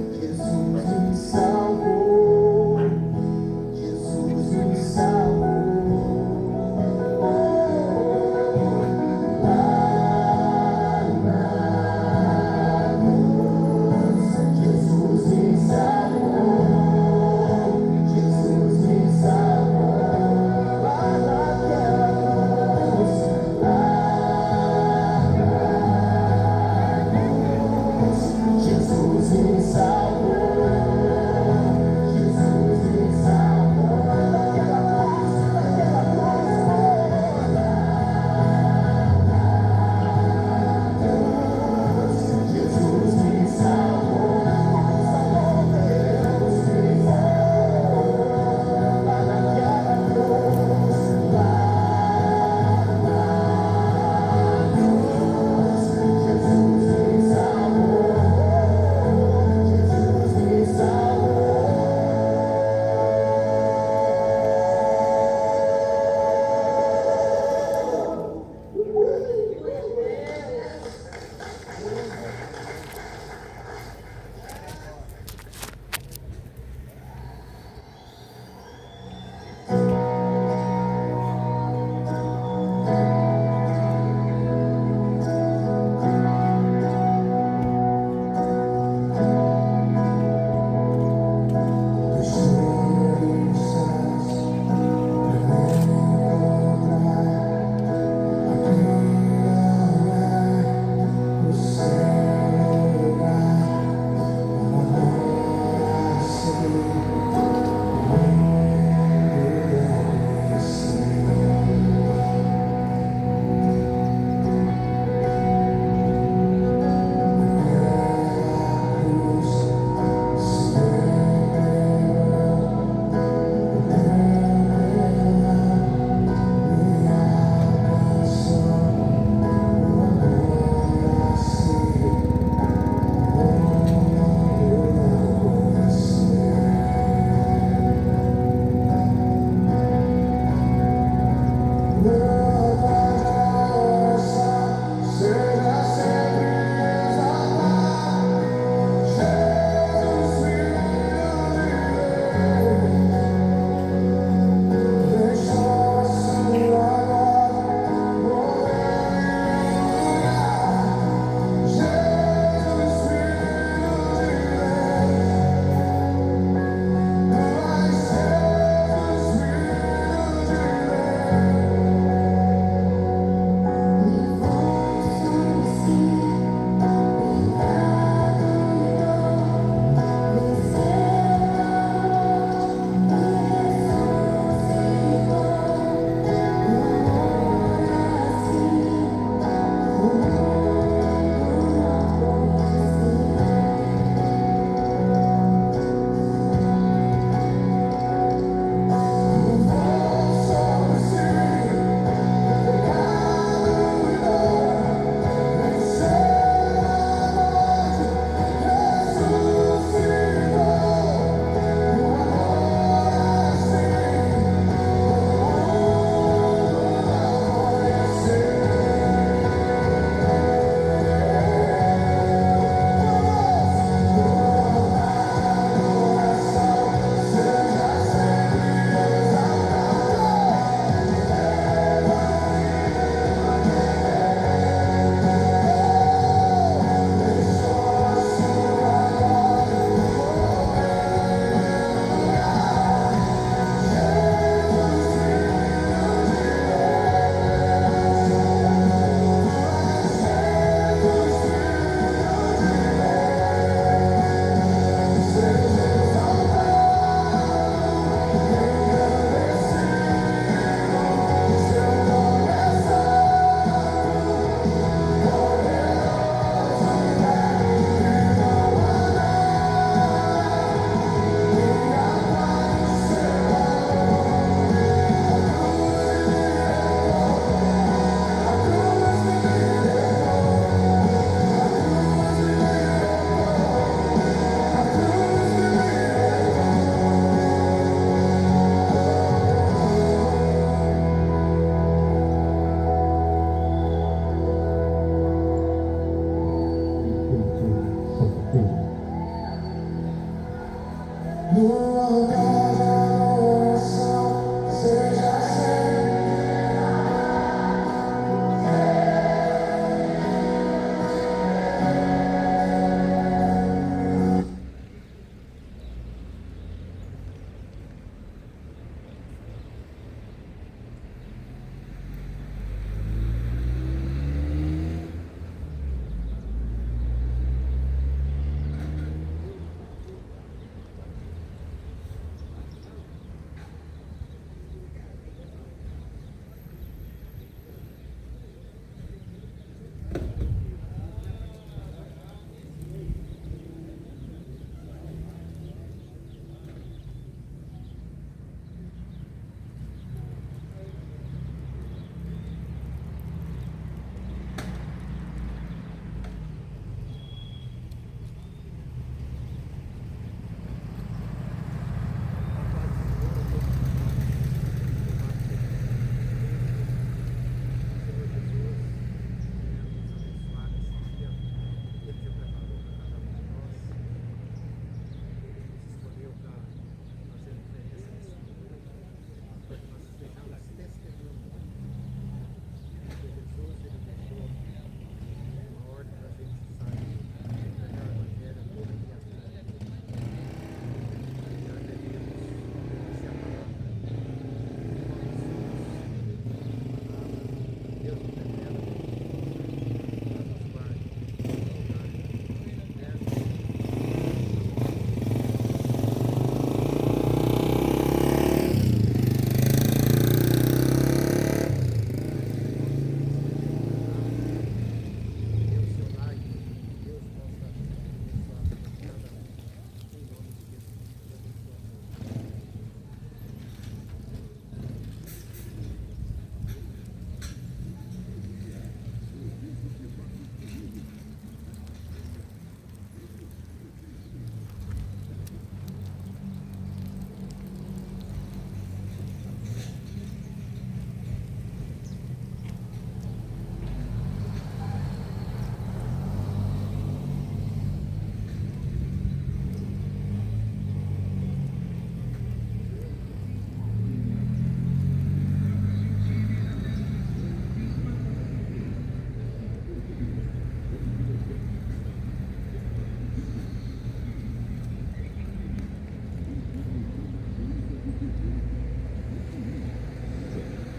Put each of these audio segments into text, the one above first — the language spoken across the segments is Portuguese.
Jesus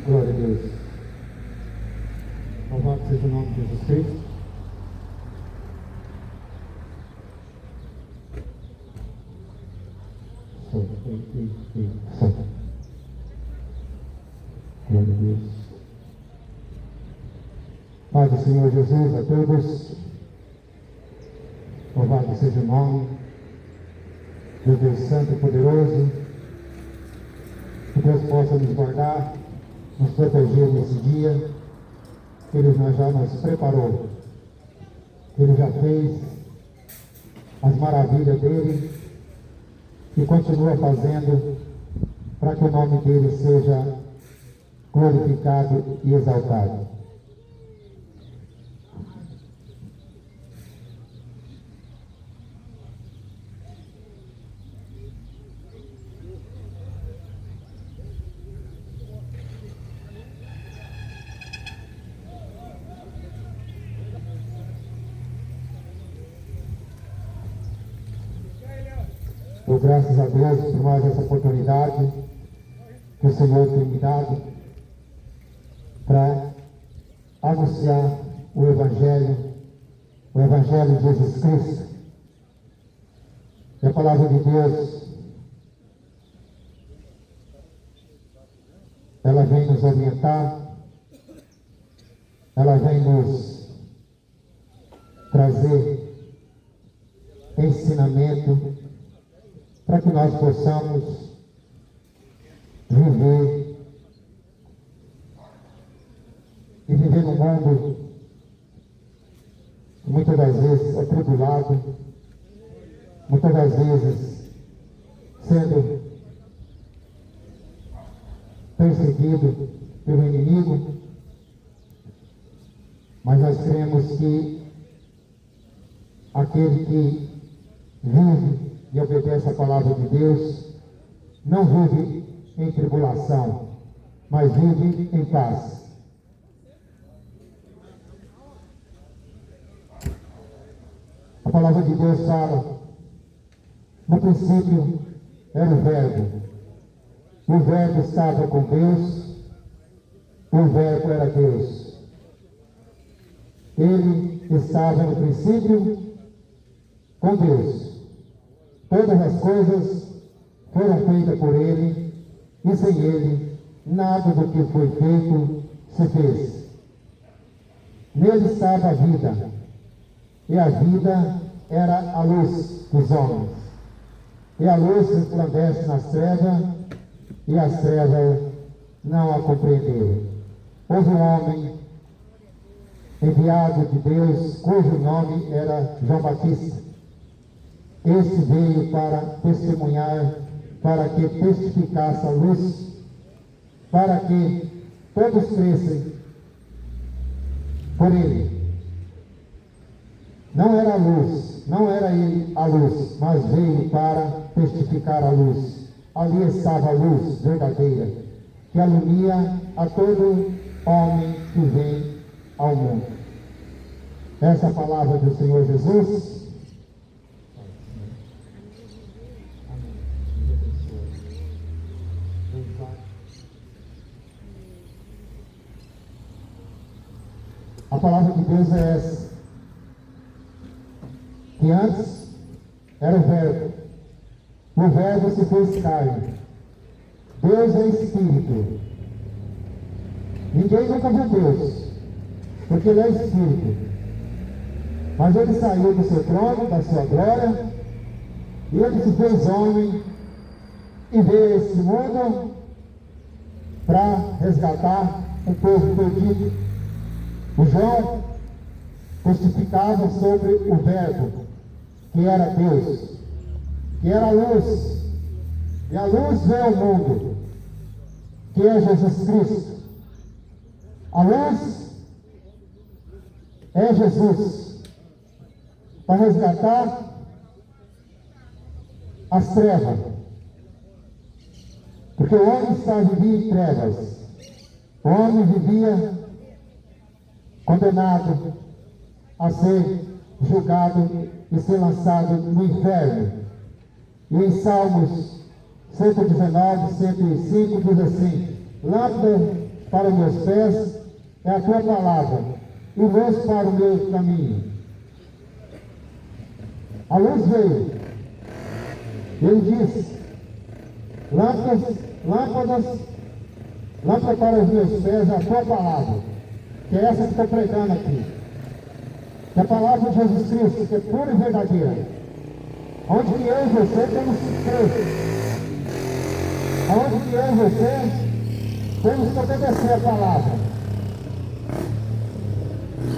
Glória a Deus. Louvado seja o nome de Jesus Cristo. Glória a Deus. Paz do Senhor Jesus a todos. Louvado seja o nome do Deus Santo e Poderoso. Que Deus possa nos guardar, nos proteger nesse dia. Ele já nos preparou. Ele já fez as maravilhas dele e continua fazendo para que o nome dele seja glorificado e exaltado. Dou graças a Deus por mais essa oportunidade que o Senhor tem me dado para anunciar o Evangelho de Jesus Cristo. E a palavra de Deus, ela vem nos orientar, ela vem nos trazer ensinamento para que nós possamos viver e viver num mundo que muitas das vezes é atribulado, muitas das vezes sendo perseguido pelo inimigo, mas nós cremos que aquele que vive e obedece a palavra de Deus não vive em tribulação, mas vive em paz. A palavra de Deus fala: no princípio era o Verbo estava com Deus, o Verbo era Deus. Ele estava no princípio com Deus. Todas as coisas foram feitas por Ele, e sem Ele, nada do que foi feito se fez. Nele estava a vida, e a vida era a luz dos homens. E a luz resplandece nas trevas, e as trevas não a compreenderam. Houve um homem enviado de Deus, cujo nome era João Batista. Este veio para testemunhar, para que testificasse a luz, para que todos crescem por ele. Não era a luz, não era ele a luz, mas veio para testificar a luz. Ali estava a luz verdadeira, que alumia a todo homem que vem ao mundo. Essa é a palavra do Senhor Jesus. A palavra de Deus é essa: que antes era o Verbo se fez carne. Deus é Espírito. Ninguém nunca viu Deus, porque Ele é Espírito. Mas Ele saiu do seu trono, da sua glória, e Ele se fez homem e veio a esse mundo para resgatar o povo perdido. O João testificava sobre o Verbo, que era Deus, que era a luz, e a luz veio ao mundo, que é Jesus Cristo. A luz é Jesus, para resgatar as trevas, porque o homem vivia em trevas, o homem vivia condenado a ser julgado e ser lançado no inferno. E em Salmos 119, 105 diz assim: lâmpada para os meus pés é a tua palavra, e luz para o meu caminho. A luz veio. Ele diz: lâmpada para os meus pés é a tua palavra, que é essa que estou pregando aqui. Que é a palavra de Jesus Cristo, que é pura e verdadeira. Onde que eu e você temos que crer. Onde que eu e você temos que obedecer a palavra.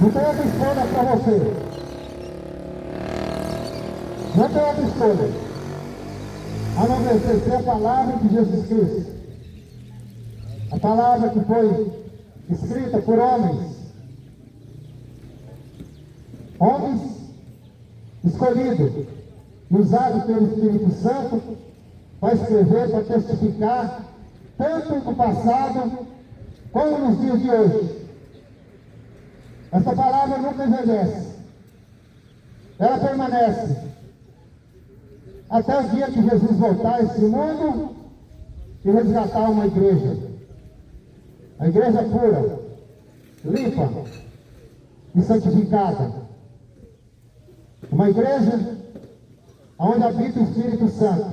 Não tem outra escolha para você. Não tem outra escolha a não obedecer a palavra de Jesus Cristo. A palavra que foi escrita por homens escolhidos, usados pelo Espírito Santo para escrever, para testificar, tanto no passado como nos dias de hoje. Essa palavra nunca envelhece, ela permanece até o dia que Jesus voltar a esse mundo e resgatar uma igreja. A igreja pura, limpa e santificada. Uma igreja onde habita o Espírito Santo.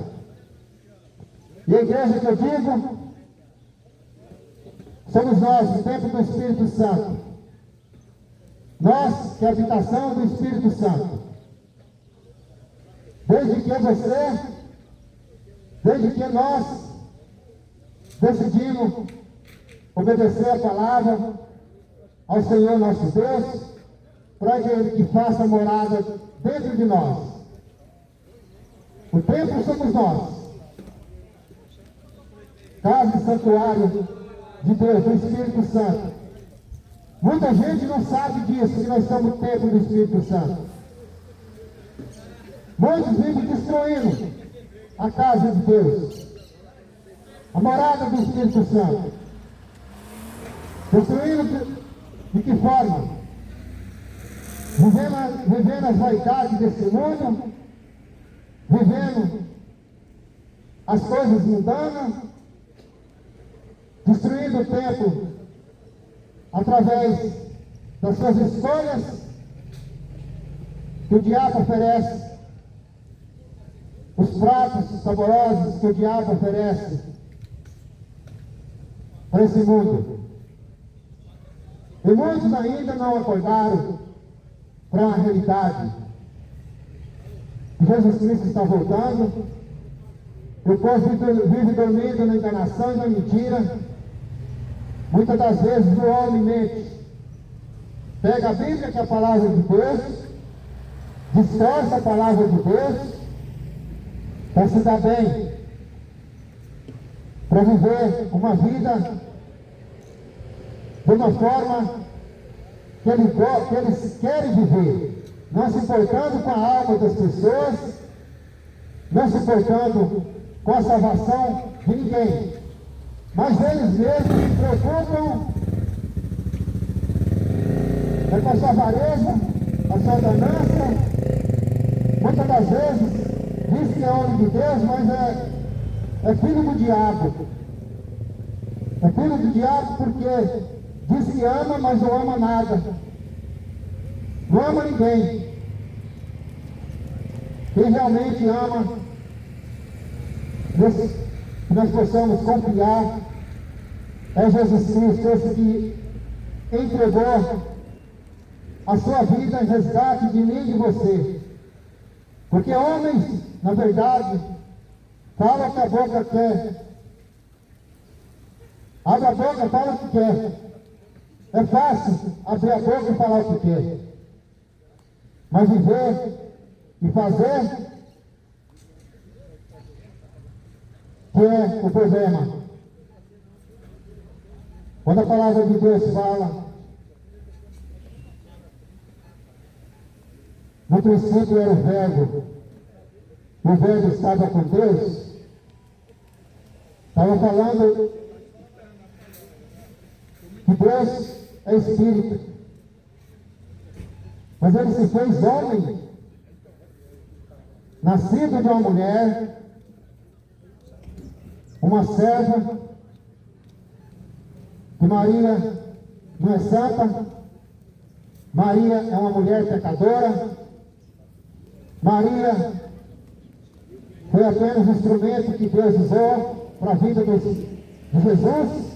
E a igreja que eu digo, somos nós, o templo do Espírito Santo. Nós, que é a habitação do Espírito Santo. Desde que nós decidimos obedecer a palavra ao Senhor nosso Deus, para que Ele faça morada dentro de nós. O templo somos nós. Casa e santuário de Deus, do Espírito Santo. Muita gente não sabe disso, que nós somos o templo do Espírito Santo. Muitos vivem destruindo a casa de Deus, a morada do Espírito Santo. Destruindo de que forma? Vivendo as vaidades desse mundo, vivendo as coisas mundanas, destruindo o tempo através das suas escolhas que o diabo oferece, os pratos saborosos que o diabo oferece para esse mundo. E muitos ainda não acordaram para a realidade. Jesus Cristo está voltando. O povo vive dormindo na enganação e na mentira. Muitas das vezes o homem mente. Pega a Bíblia, que é a palavra de Deus, distorce a palavra de Deus, para se dar bem, para viver uma vida de uma forma que eles querem viver, não se importando com a alma das pessoas, não se importando com a salvação de ninguém, mas eles mesmos se preocupam com a sua avareza, a sua ganância. Muitas das vezes diz que é homem de Deus, mas é filho do diabo. É filho do diabo porque diz que ama, mas não ama nada. Não ama ninguém. Quem realmente ama, que nós possamos confiar, é Jesus Cristo, esse que entregou a sua vida em resgate de mim e de você. Porque homens, na verdade, falam o que a boca quer. Abre a boca, fala o que quer. É fácil abrir a boca e falar o que quer. Mas viver e fazer, que é o problema. Quando a palavra de Deus fala, no princípio era o Verbo estava com Deus, estava falando que Deus é Espírito, mas ele se fez homem, nascido de uma mulher, uma serva, que Maria não é santa, Maria é uma mulher pecadora, Maria foi apenas um instrumento que Deus usou para a vida de Jesus,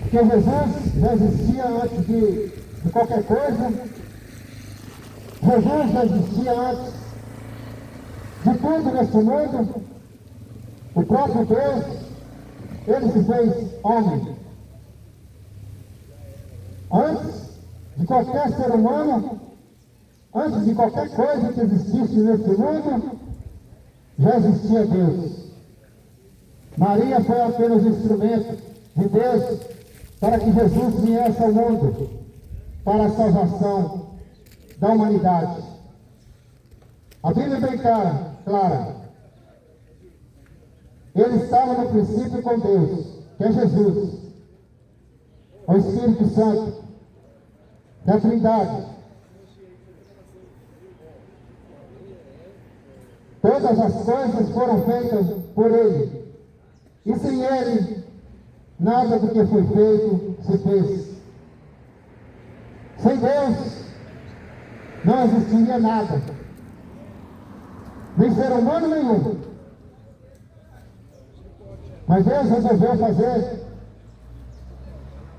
porque Jesus já existia antes de qualquer coisa, Jesus já existia antes de tudo nesse mundo. O próprio Deus, ele se fez homem. Antes de qualquer ser humano, antes de qualquer coisa que existisse nesse mundo, já existia Deus. Maria foi apenas um instrumento de Deus para que Jesus viesse ao mundo, para a salvação da humanidade. A Bíblia é bem clara. Ele estava no princípio com Deus, que é Jesus, o Espírito Santo, da Trindade. Todas as coisas foram feitas por Ele, e sem Ele, nada do que foi feito se fez. Sem Deus, não existiria nada, nem ser humano nenhum. Mas Deus resolveu fazer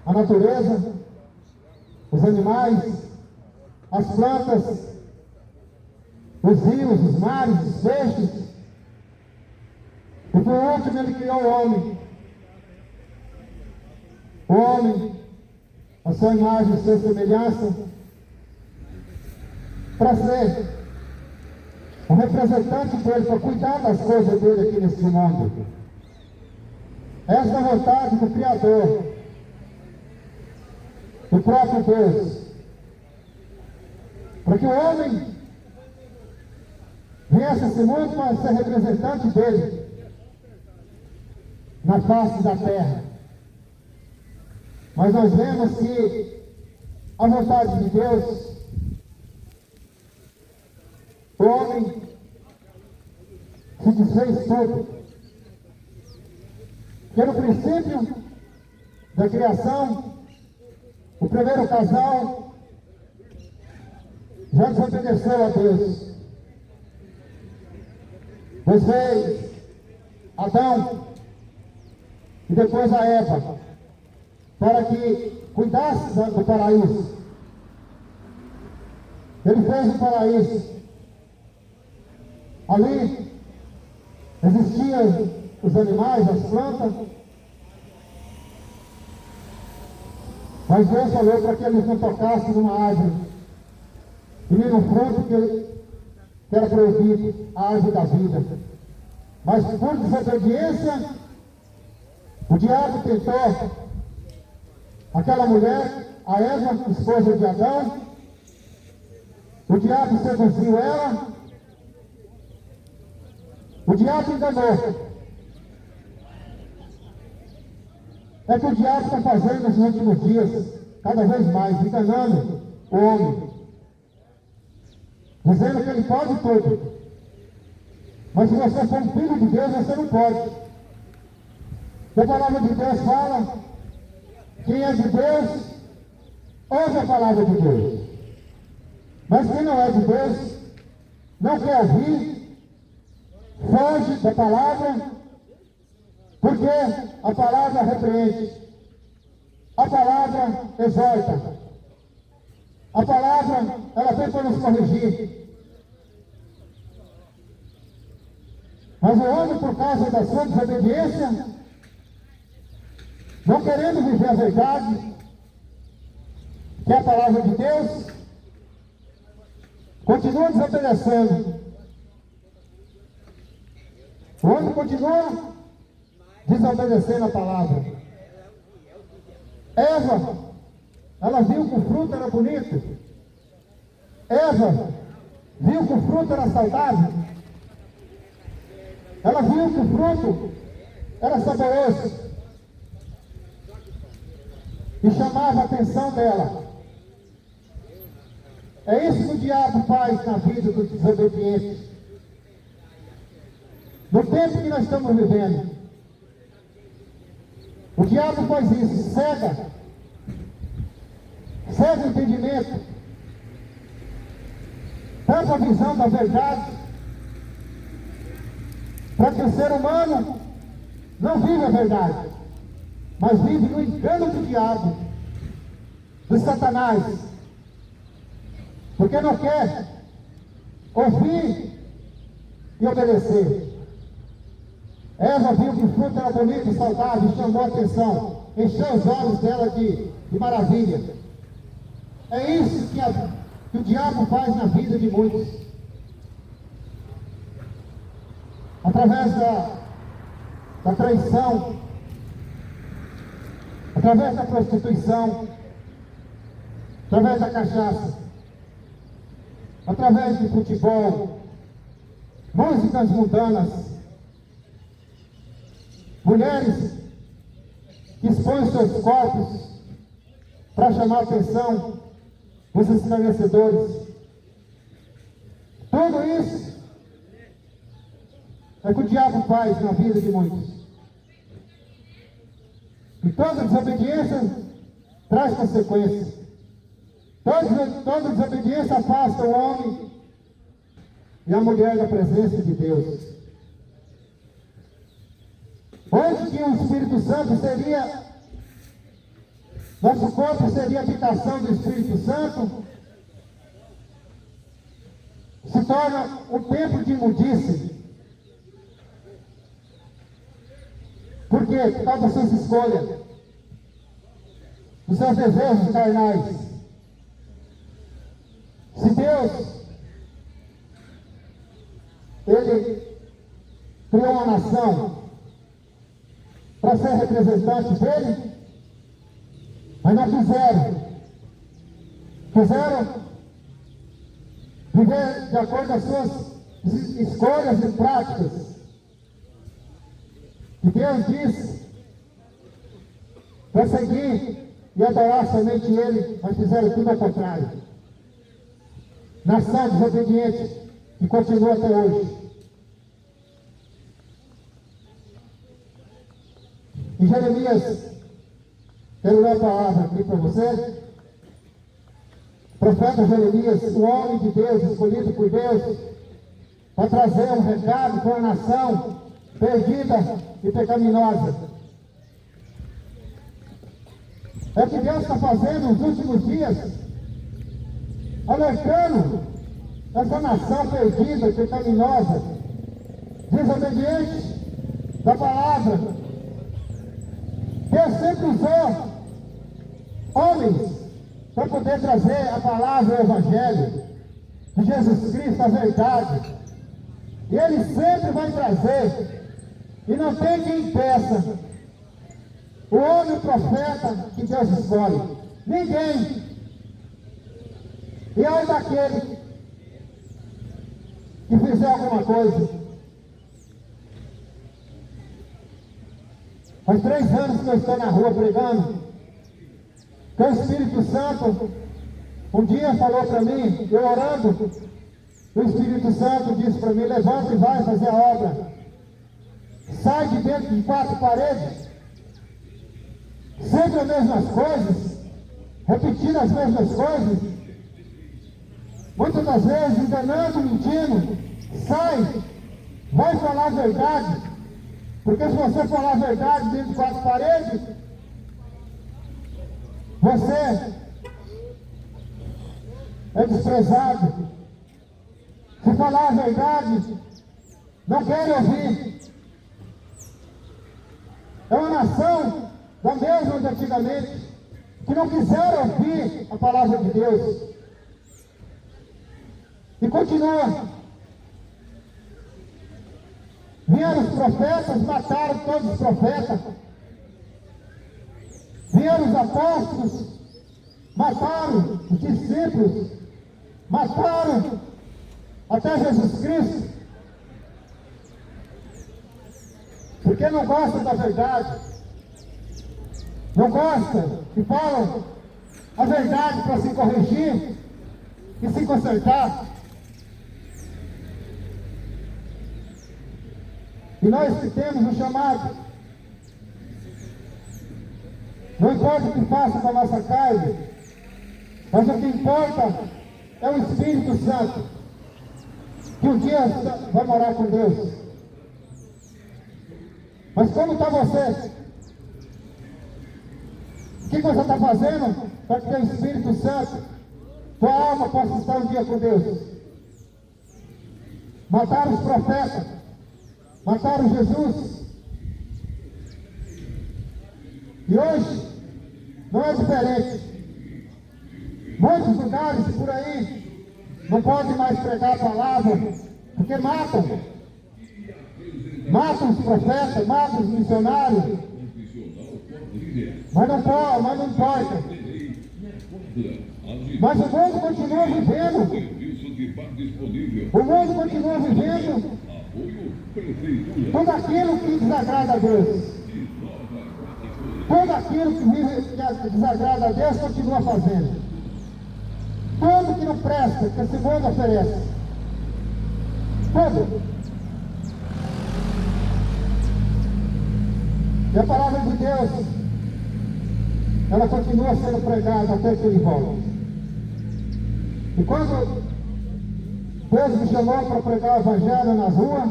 a natureza, os animais, as plantas, os rios, os mares, os peixes. E por último ele criou o homem. O homem, a sua imagem, a sua semelhança, para ser um representante dele, para cuidar das coisas dele aqui nesse mundo. Essa é a vontade do Criador, do próprio Deus, para que o homem Pensa-se muito para ser representante dele na face da terra. Mas nós vemos que a vontade de Deus, o homem se desfez tudo. Que no princípio da criação, o primeiro casal já desobedeceu a Deus. Pois veio Adão e depois a Eva, para que cuidasse do paraíso. Ele fez o paraíso. Ali existiam os animais, as plantas, mas Deus falou para que eles não tocassem numa árvore e nem no fruto que era proibido, a árvore da vida. Mas por desobediência, o diabo tentou aquela mulher, a Eva, esposa de Adão. O diabo seduziu ela. O diabo enganou. É que o diabo está fazendo nos últimos dias, cada vez mais, enganando o homem, dizendo que ele pode tudo. Mas se você for um filho de Deus, você não pode. A palavra de Deus fala: quem é de Deus, ouve a palavra de Deus. Mas quem não é de Deus, não quer ouvir, foge da palavra, porque a palavra repreende, a palavra exorta, a palavra, ela vem para nos corrigir. Mas o homem, por causa da sua desobediência, não querendo viver a verdade, que é a palavra de Deus, continua desobedecendo. O homem continua desobedecendo a palavra. Eva, ela viu que o fruto era bonito. Eva viu que o fruto era saudável. Ela viu que o fruto era saboroso e chamava a atenção dela. É isso que o diabo faz na vida dos desobedientes. No tempo que nós estamos vivendo, o diabo faz isso, cega o entendimento, tanta visão da verdade, para que o ser humano não vive a verdade, mas vive no engano do diabo, do Satanás, porque não quer ouvir e obedecer. Eva viu que o fruto era bonito e saudável e chamou a atenção, encheu os olhos dela de maravilha. É isso que o diabo faz na vida de muitos. Através da traição, através da prostituição, através da cachaça, através de futebol, músicas mundanas, mulheres que expõem seus corpos para chamar a atenção dos escarnecedores. Tudo isso é que o diabo faz na vida de muitos. E toda desobediência traz consequências. Toda desobediência afasta o homem e a mulher da presença de Deus. Onde que o Espírito Santo seria, nosso corpo seria a habitação do Espírito Santo, se torna um templo de imundície. Por quê? Por causa das suas escolhas, dos seus desejos carnais. Se Deus, Ele criou uma nação para ser representante dele, mas não quiseram viver de acordo com as suas escolhas e práticas que Deus disse para seguir e adorar somente Ele, mas fizeram tudo ao contrário. Nação desobediente que continua até hoje. Em Jeremias, quero ler a palavra aqui para você. O profeta Jeremias, o homem de Deus, escolhido por Deus, para trazer um recado para a nação perdida e pecaminosa. É o que Deus está fazendo nos últimos dias, alertando essa nação perdida e pecaminosa, desobediente da palavra. Deus sempre usou homens para poder trazer a palavra, o evangelho de Jesus Cristo, a verdade. E Ele sempre vai trazer, e não tem quem impeça o homem, o profeta que Deus escolhe. Ninguém. E aí daquele que fizer alguma coisa. Faz 3 anos que eu estou na rua pregando, que o Espírito Santo um dia falou para mim, eu orando, o Espírito Santo disse para mim: levanta e vai fazer a obra. Sai de dentro de 4 paredes, sempre as mesmas coisas, repetindo as mesmas coisas, muitas das vezes enganando, mentindo. Sai, vai falar a verdade, porque se você falar a verdade dentro de 4 paredes, você é desprezado. Se falar a verdade, não querem ouvir. É uma nação da mesma de antigamente, que não quiseram ouvir a palavra de Deus. E continua. Vieram os profetas, mataram todos os profetas. Vieram os apóstolos, mataram os discípulos, mataram até Jesus Cristo, porque não gostam da verdade, não gostam e falam a verdade para se corrigir e se consertar. E nós que temos um chamado, não importa o que faça com a nossa carne, mas o que importa é o Espírito Santo, que um dia vai morar com Deus. Mas como está você? O que você está fazendo para que o Espírito Santo, tua alma, possa estar um dia com Deus? Mataram os profetas, mataram Jesus. E hoje não é diferente. Muitos lugares por aí não podem mais pregar a palavra, porque matam. Matam os profetas, matam os missionários. Mas não importa. Mas o mundo continua vivendo. O mundo continua vivendo tudo aquilo que desagrada a Deus. Tudo aquilo que desagrada a Deus continua fazendo. Tudo que não presta, que esse mundo oferece. Tudo. E a palavra de Deus, ela continua sendo pregada até que Ele volte. E quando Deus me chamou para pregar o Evangelho nas ruas,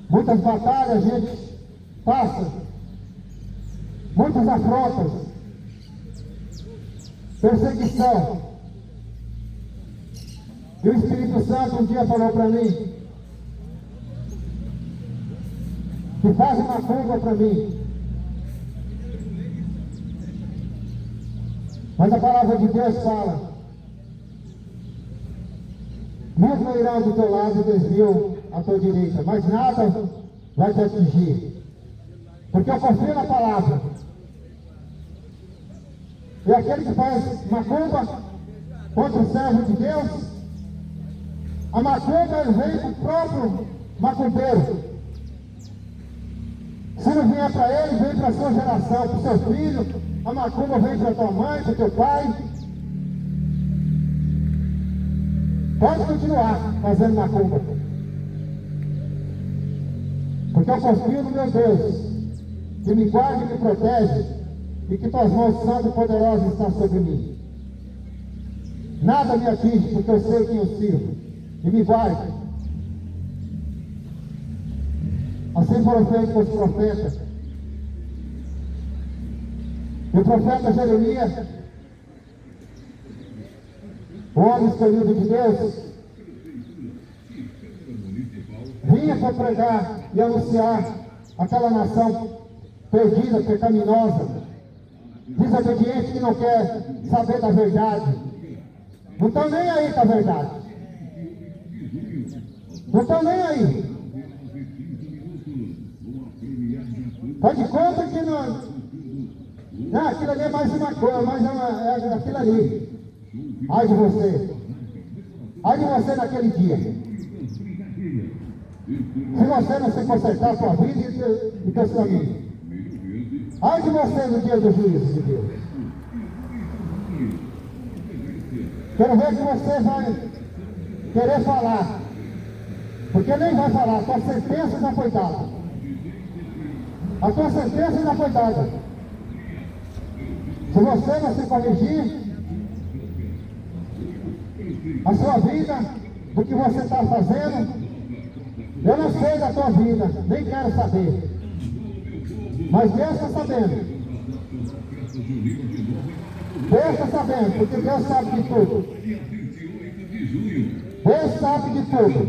muitas batalhas a gente passa, muitas afrontas, perseguição. E o Espírito Santo um dia falou para mim, que faz uma curva para mim. Mas a palavra de Deus fala: 1000 irão do teu lado e 10.000 à tua direita, mas nada vai te atingir, porque eu confio na palavra. E aquele que faz macumba contra o servo de Deus, A macumba vem do próprio macumbeiro. Se não vier para ele, vem para a sua geração, para o seu filho. A macumba vem para tua mãe, para teu pai. Pode continuar fazendo macumba. Porque eu confio no meu Deus, que me guarda e me protege, e que tuas mãos santas e poderosas estão sobre mim. Nada me atinge, porque eu sei quem eu sirvo, e me guarda. Assim foram feitos com os profetas. E o profeta Jeremias, o homem escolhido de Deus, vinha para pregar e anunciar aquela nação perdida, pecaminosa, desobediente, que não quer saber da verdade. Não estão nem aí com a verdade. Não estão nem aí. Faz de conta que não. Não, aquilo ali é mais uma coisa, é aquilo ali. Ai de você. Ai de você naquele dia. Se você não se consertar a sua vida e teus caminhos. Ai de você no dia do juízo de Deus. Quero ver que você vai querer falar. Porque nem vai falar, a tua sentença já foi dada. A tua sentença já foi dada. Se você não se corrigir, a sua vida, do que você está fazendo, eu não sei da tua vida, nem quero saber. Mas Deus está sabendo. Deus está sabendo, porque Deus sabe de tudo. Deus sabe de tudo.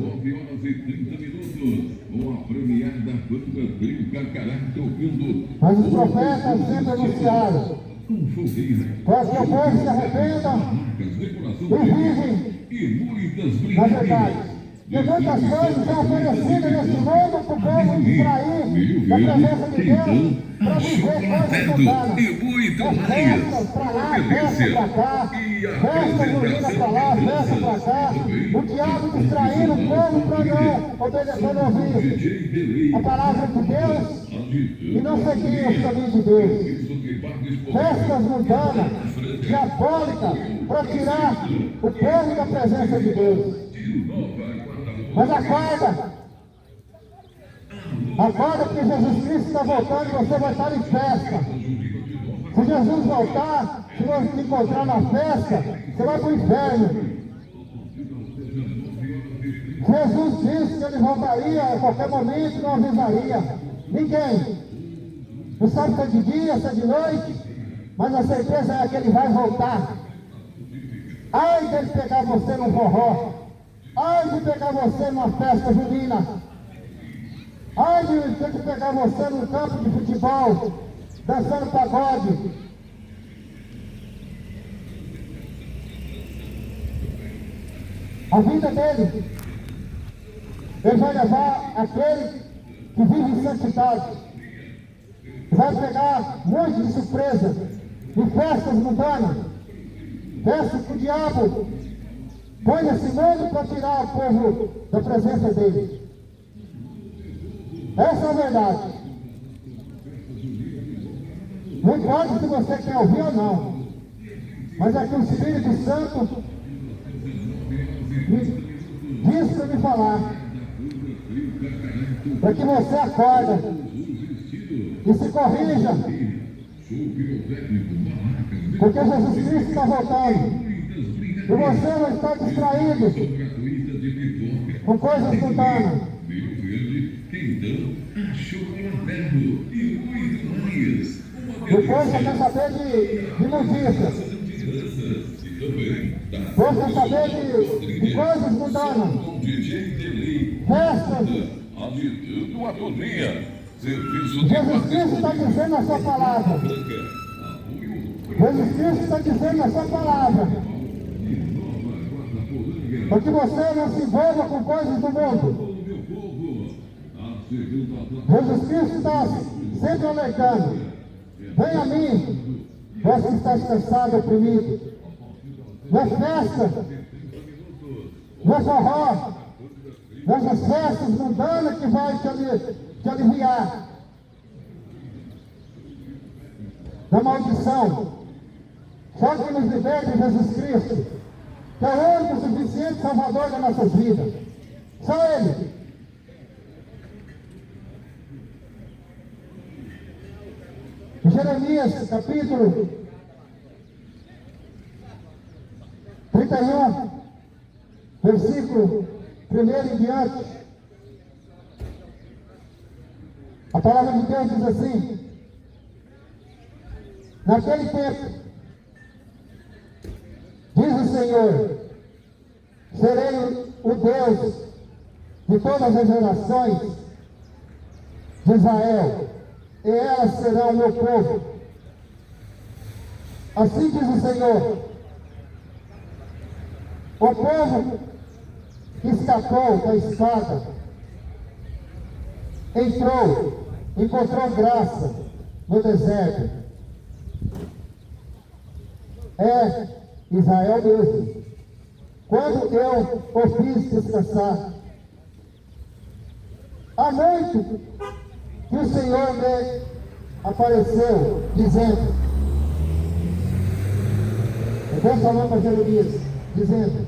Mas os profetas sempre anunciaram: para que o povo se arrependa e vivem na verdade. E muitas coisas são oferecidas neste mundo para o povo distrair da presença de Deus, para viver coisas mundanas. Festas para lá, festa para cá, festa junina para lá, festa para cá. O diabo distraindo o povo para não ouvir a palavra de Deus e não seguir os caminhos de Deus. Festas mundanas, diabólicas, para tirar o povo da presença de Deus. Mas acorda! Acorda, porque Jesus Cristo está voltando e você vai estar em festa. Se Jesus voltar, se você se encontrar na festa, você vai para o inferno. Jesus disse que ele voltaria a qualquer momento e não avisaria ninguém. Não sabe se é de dia, se é de noite, mas a certeza é que ele vai voltar. Ai dele pegar você num forró. Ai de pegar você numa festa junina. Ai de ter que pegar você num campo de futebol, dançando pagode. A vida dele, ele vai levar aquele que vive em santidade. Vai pegar muitos de surpresa em festas mundanas, festas que o diabo põe nesse mundo para tirar o povo da presença dele. Essa é a verdade. Não importa se você quer ouvir ou não, mas é que o Espírito Santo diz para me falar, para que você acorda e se corrija, porque Jesus Cristo está voltando. E você não está distraído com coisas mundanas. Depois você quer saber de notícias. Depois quer saber de coisas mundanas. Festas. Jesus Cristo está dizendo a sua palavra. Jesus Cristo está dizendo a sua palavra. Para que você não se envolva com coisas do mundo. Jesus Cristo está sempre alertando: vem a mim, vós que estáis cansado e oprimido. Não é festa, no forró, nessas festas mundanas que vai te aliviar da maldição. Só que nos liberte Jesus Cristo, que é o único suficiente Salvador das nossas vidas. Só Ele. Em Jeremias, capítulo 31, versículo 1 em diante, a palavra de Deus diz assim: naquele tempo, diz o Senhor, serei o Deus de todas as gerações de Israel, e elas serão o meu povo. Assim diz o Senhor: o povo que escapou da espada encontrou graça no deserto. É Israel mesmo. Quando eu o fiz descansar, há muito que o Senhor me apareceu, dizendo, Deus falando para Jeremias, dizendo: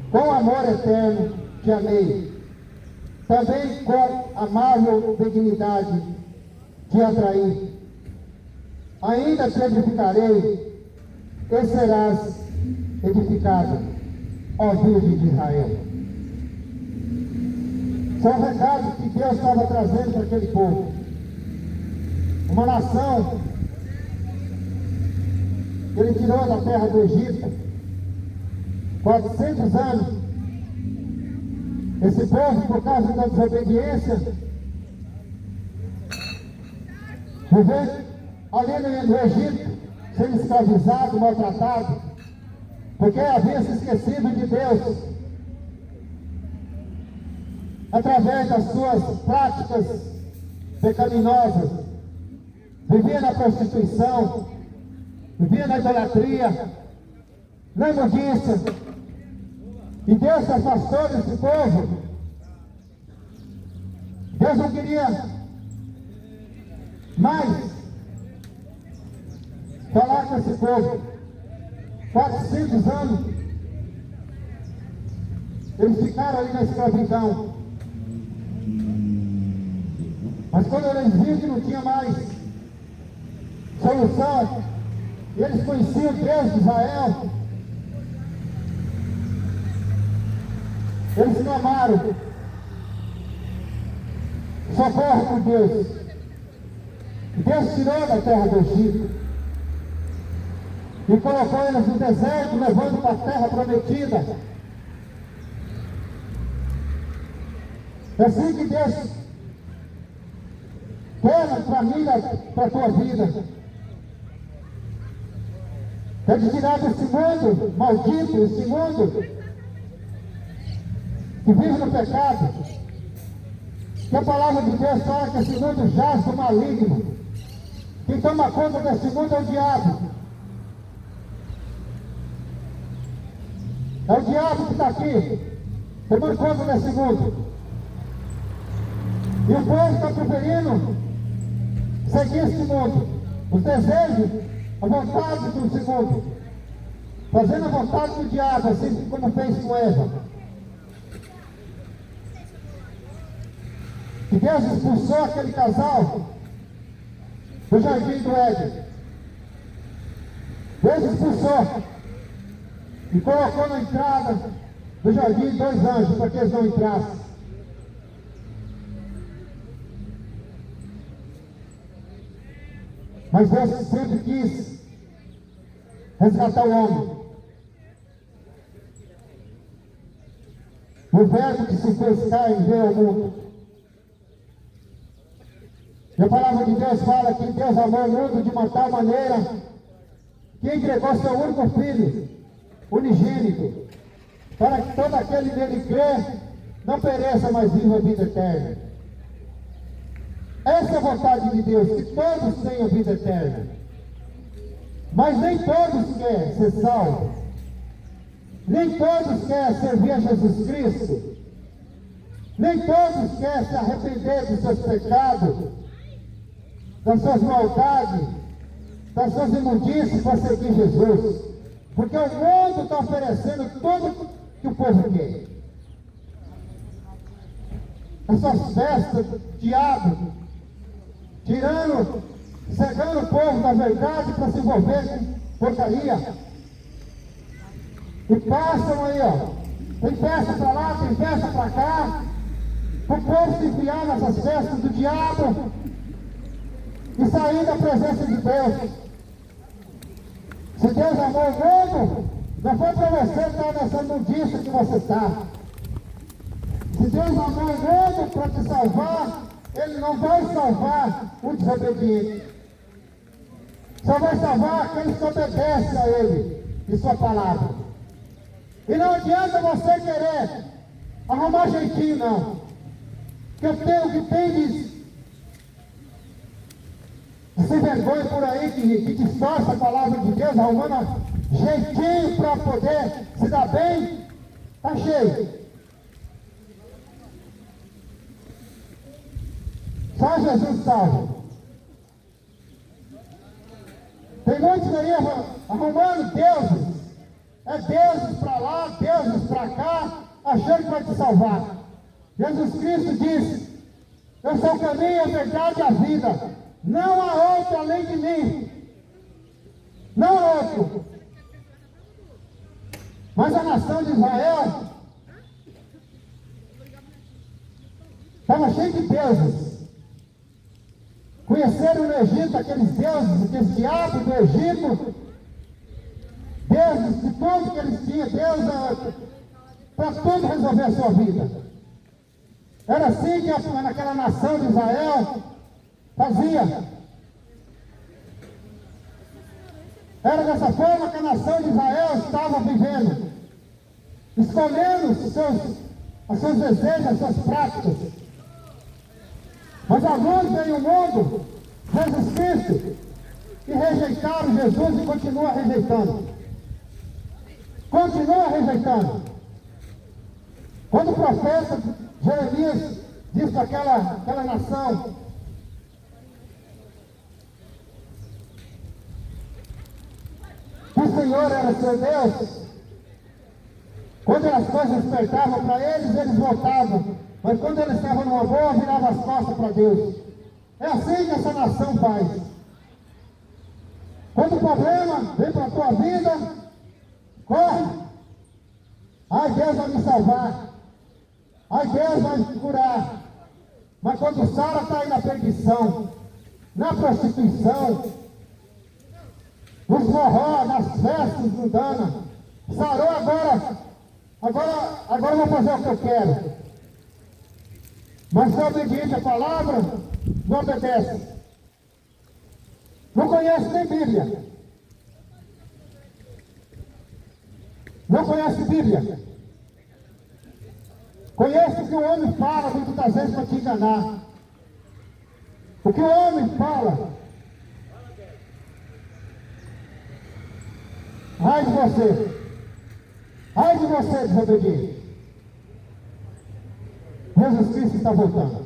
com amor eterno te amei, também com amável benignidade te atraí. Ainda te edificarei e serás edificado, ó Virgem de Israel. São recados que Deus estava trazendo para aquele povo. Uma nação que Ele tirou da terra do Egito, 400 anos. Esse povo, por causa da desobediência, vivendo ali no Egito, sendo escravizado, maltratado, porque havia se esquecido de Deus, através das suas práticas pecaminosas, vivia na prostituição, vivia na idolatria, na imundícia, e Deus se afastou desse povo. Deus não queria mais falar com esse povo. 400 anos eles ficaram ali na escravidão. Mas quando eles viram que não tinha mais solução, eles conheciam Deus de Israel, eles clamaram socorro por Deus. Deus tirou da terra do Egito e colocou eles no deserto, levando para a terra prometida. É assim que Deus quer para mim, para a tua vida. Quer te tirar desse mundo maldito, esse mundo que vive no pecado. Que a palavra de Deus fala que esse mundo jaz do maligno. Quem toma conta desse mundo é o diabo. É o diabo que está aqui, tomando conta desse mundo. E o povo está preferindo seguir esse mundo, os desejos, a vontade do segundo, fazendo a vontade do diabo, assim como fez com Eva. E Deus expulsou aquele casal do jardim do Éden. Deus expulsou e colocou na entrada do jardim 2 anjos para que eles não entrassem. Mas Deus sempre quis resgatar o homem. O verbo que se fez carne veio ao mundo. E a palavra de Deus fala que Deus amou o mundo de uma tal maneira que entregou seu único filho, unigênito, para que todo aquele nele crê não pereça, mas viva a vida eterna. Essa é a vontade de Deus, que todos tenham vida eterna. Mas nem todos querem ser salvos. Nem todos querem servir a Jesus Cristo. Nem todos querem se arrepender dos seus pecados, das suas maldades, das suas imundícias para seguir Jesus. Porque o mundo está oferecendo tudo que o povo quer. Essas festas, diabo, tirando, cegando o povo da verdade para se envolver com porcaria. E passam aí, ó. Tem festa para lá, tem festa para cá. O povo se enfiar nessas festas do diabo e sair da presença de Deus. Se Deus amou o mundo, não foi para você estar nessa mundiça que você está. Se Deus amou o mundo para te salvar, Ele não vai salvar o desobediente. Só vai salvar aqueles que obedecem a Ele e sua palavra. E não adianta você querer arrumar jeitinho, não. Que eu tenho o que tem de sem vergonha por aí que distorce a palavra de Deus, arrumando jeitinho para poder se dar bem, está cheio. Só Jesus salva. Tem muitos aí arrumando deuses. É deuses para lá, deuses para cá, achando que vai te salvar. Jesus Cristo disse: eu sou o caminho, a verdade e a vida. Não há outro além de mim. Não há outro. Mas a nação de Israel estava cheia de deuses. Conheceram no Egito aqueles deuses, aqueles diabos do Egito. Deuses de tudo que eles tinham. Deus para tudo resolver a sua vida. Era assim que naquela nação de Israel fazia. Era dessa forma que a nação de Israel estava vivendo, escolhendo os seus desejos, as suas práticas. Mas a luz veio ao mundo, Jesus Cristo, e rejeitaram Jesus e continua rejeitando. Continua rejeitando. Quando o profeta Jeremias disse para aquela nação: que o Senhor era seu Deus, quando as coisas despertavam para eles, eles voltavam. Mas quando eles estavam numa boa, viravam as costas para Deus. É assim que essa nação faz. Quando o problema vem para a tua vida, corre. Ai, Deus vai me salvar. Ai, Deus vai me curar. Mas quando o Sara está aí na perdição, na prostituição, nos forró, nas festas mundanas, sarou agora eu vou fazer o que eu quero. Mas se é obediente à palavra, não obedece. Não conhece nem Bíblia. Não conhece Bíblia. Conhece o que o homem fala muitas das vezes para te enganar. O que o homem fala. Ai de você. Ai de você, desobediente. Jesus Cristo está voltando.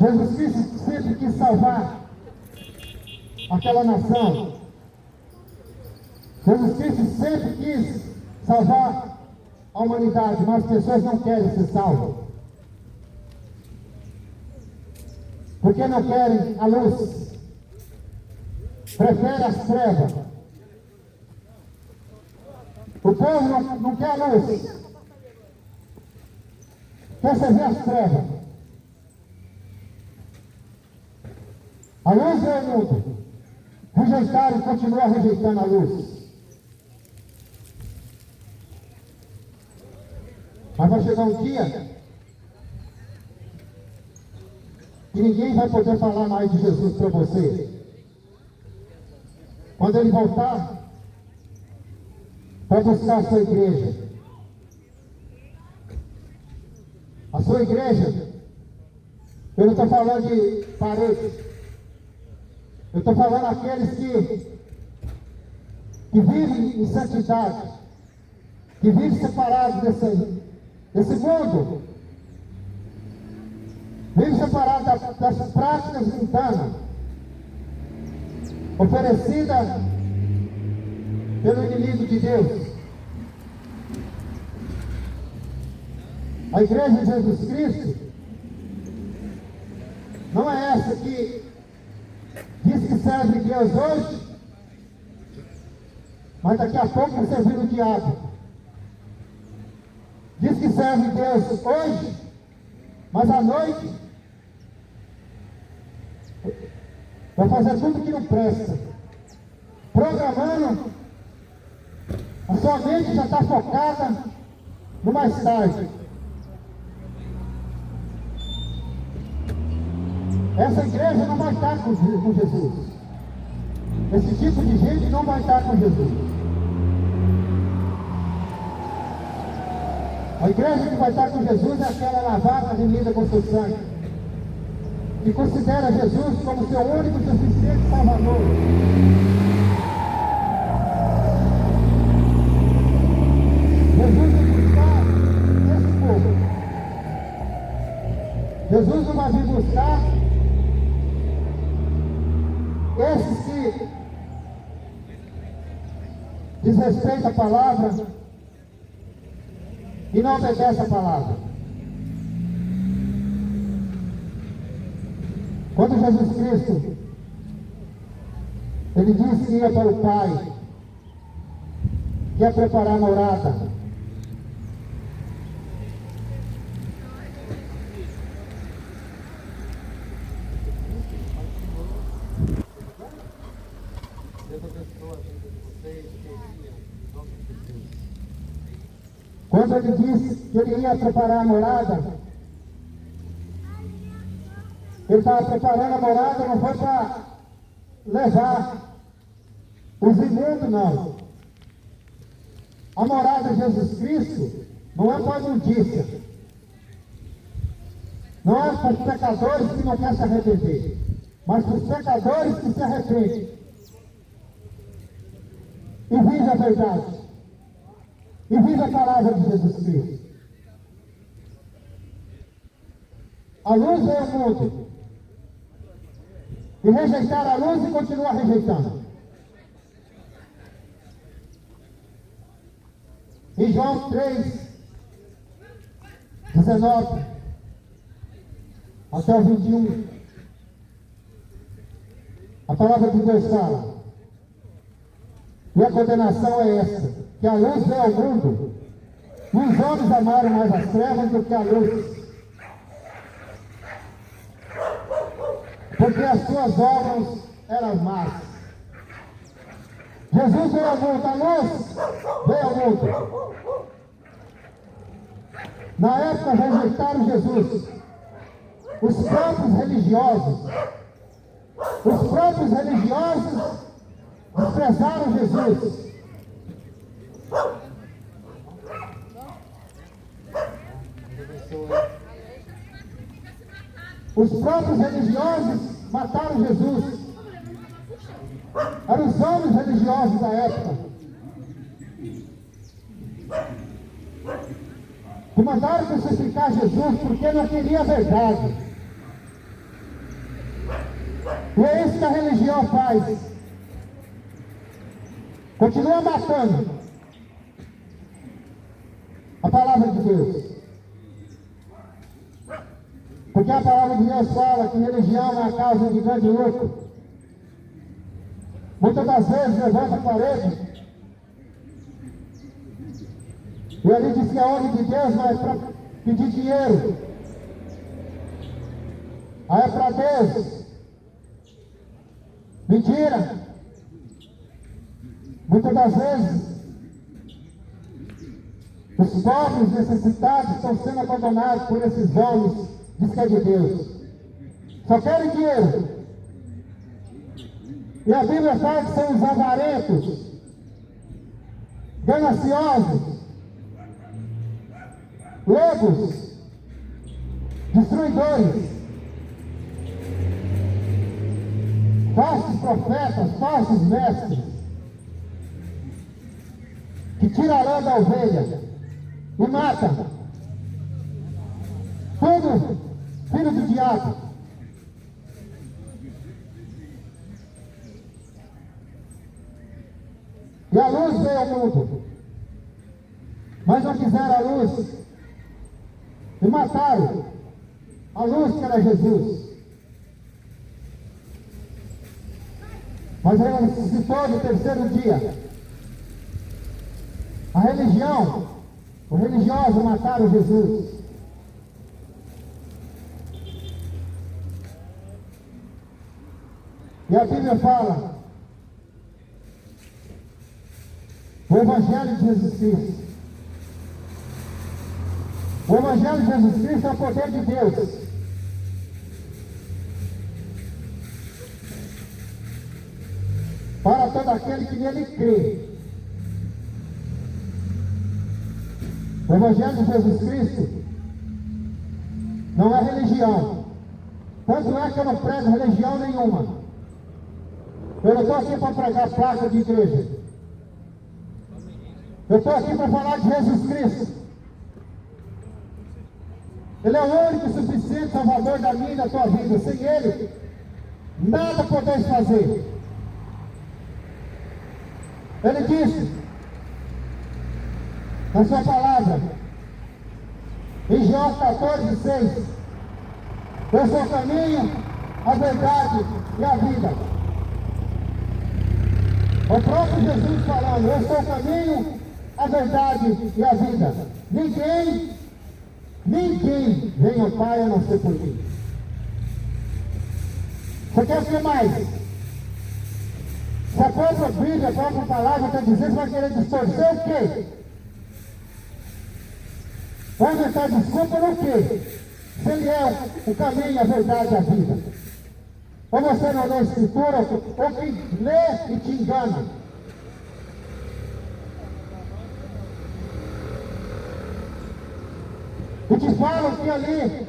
Jesus Cristo sempre quis salvar aquela nação. Jesus Cristo sempre quis salvar a humanidade, mas as pessoas não querem ser salvas. Porque não querem a luz. Preferem as trevas. O povo não quer a luz. Quer servir as trevas. A luz é o mundo. Rejeitaram e continuam rejeitando a luz. Mas vai chegar um dia que ninguém vai poder falar mais de Jesus para você. Quando ele voltar para buscar a sua igreja. A sua igreja, eu não estou falando de paredes. Eu estou falando aqueles que vivem em santidade, que vivem separados desse mundo, vivem separados das práticas mundanas, oferecidas pelo inimigo de Deus. A igreja de Jesus Cristo não é essa que diz que serve Deus hoje, mas daqui a pouco vai servir o diabo. Diz que serve Deus hoje, mas à noite vai fazer tudo que não presta, programando. A sua mente já está focada no mais tarde. Essa igreja não vai estar com Jesus. Esse tipo de gente não vai estar com Jesus. A igreja que vai estar com Jesus é aquela lavada, remida com seu sangue, que considera Jesus como seu único e suficiente Salvador. Jesus vai buscar esse povo. Jesus não vai vir buscar esses que desrespeitam a palavra e não obedecem a palavra. Quando Jesus Cristo, ele disse que ia para o Pai, que ia preparar a morada, quando ele disse que ele ia preparar a morada, ele estava preparando a morada, não foi para levar os imundos, não. A morada de Jesus Cristo não é para imundícia, não é para os pecadores que não querem se arrepender, mas para os pecadores que se arrependem e vivem a verdade. E vive a palavra de Jesus Cristo. A luz é o mundo. E rejeitar a luz e continuar rejeitando. Em João 3, 19 até o 21, a palavra de Deus fala: e a condenação é esta, que a luz veio ao mundo, e os homens amaram mais as trevas do que a luz, porque as suas obras eram más. Jesus veio ao mundo, a luz veio ao mundo. Na época rejeitaram Jesus, os próprios religiosos desprezaram Jesus. Os próprios religiosos mataram Jesus. Eram os homens religiosos da época que mandaram crucificar Jesus porque não queria a verdade. E é isso que a religião faz. Continua matando a palavra de Deus. Porque a palavra de Deus fala que religião é a causa de grande lucro. Muitas das vezes levanta a parede e ali diz que a ordem de Deus não é para pedir dinheiro, aí é para Deus. Mentira. Muitas das vezes os pobres necessitados estão sendo abandonados por esses homens, diz que é de Deus. Só querem dinheiro. E a Bíblia fala que são os avarentos, gananciosos, lobos, destruidores. falsos profetas, falsos mestres, que tiram a lã da ovelha e matam. Tudo filho do diabo. E a luz veio ao mundo, mas não quiseram a luz e mataram a luz que era Jesus. Mas ele ressuscitou no terceiro dia. A religião, os religiosos mataram Jesus. E a Bíblia fala, o Evangelho de Jesus Cristo. O Evangelho de Jesus Cristo é o poder de Deus. Para todo aquele que nele crê. O Evangelho de Jesus Cristo não é religião. Tanto é que eu não prego religião nenhuma. Eu não estou aqui para pregar placa de igreja. Eu estou aqui para falar de Jesus Cristo. Ele é o único e suficiente Salvador da minha e da tua vida. Sem Ele, nada podeis fazer. Ele disse, na sua palavra, em João 14:6, eu sou o caminho, a verdade e a vida. O próprio Jesus falando, eu sou o caminho, a verdade e a vida. Ninguém vem ao Pai a não ser por mim. Você quer ver mais? Se a própria Bíblia, a própria palavra está dizendo, você vai querer distorcer o quê? Vai inventar desculpa no quê? Se Ele é o caminho, a verdade e a vida. Ou você não lê a Escritura, ou que lê e te engana. E te falam que ali,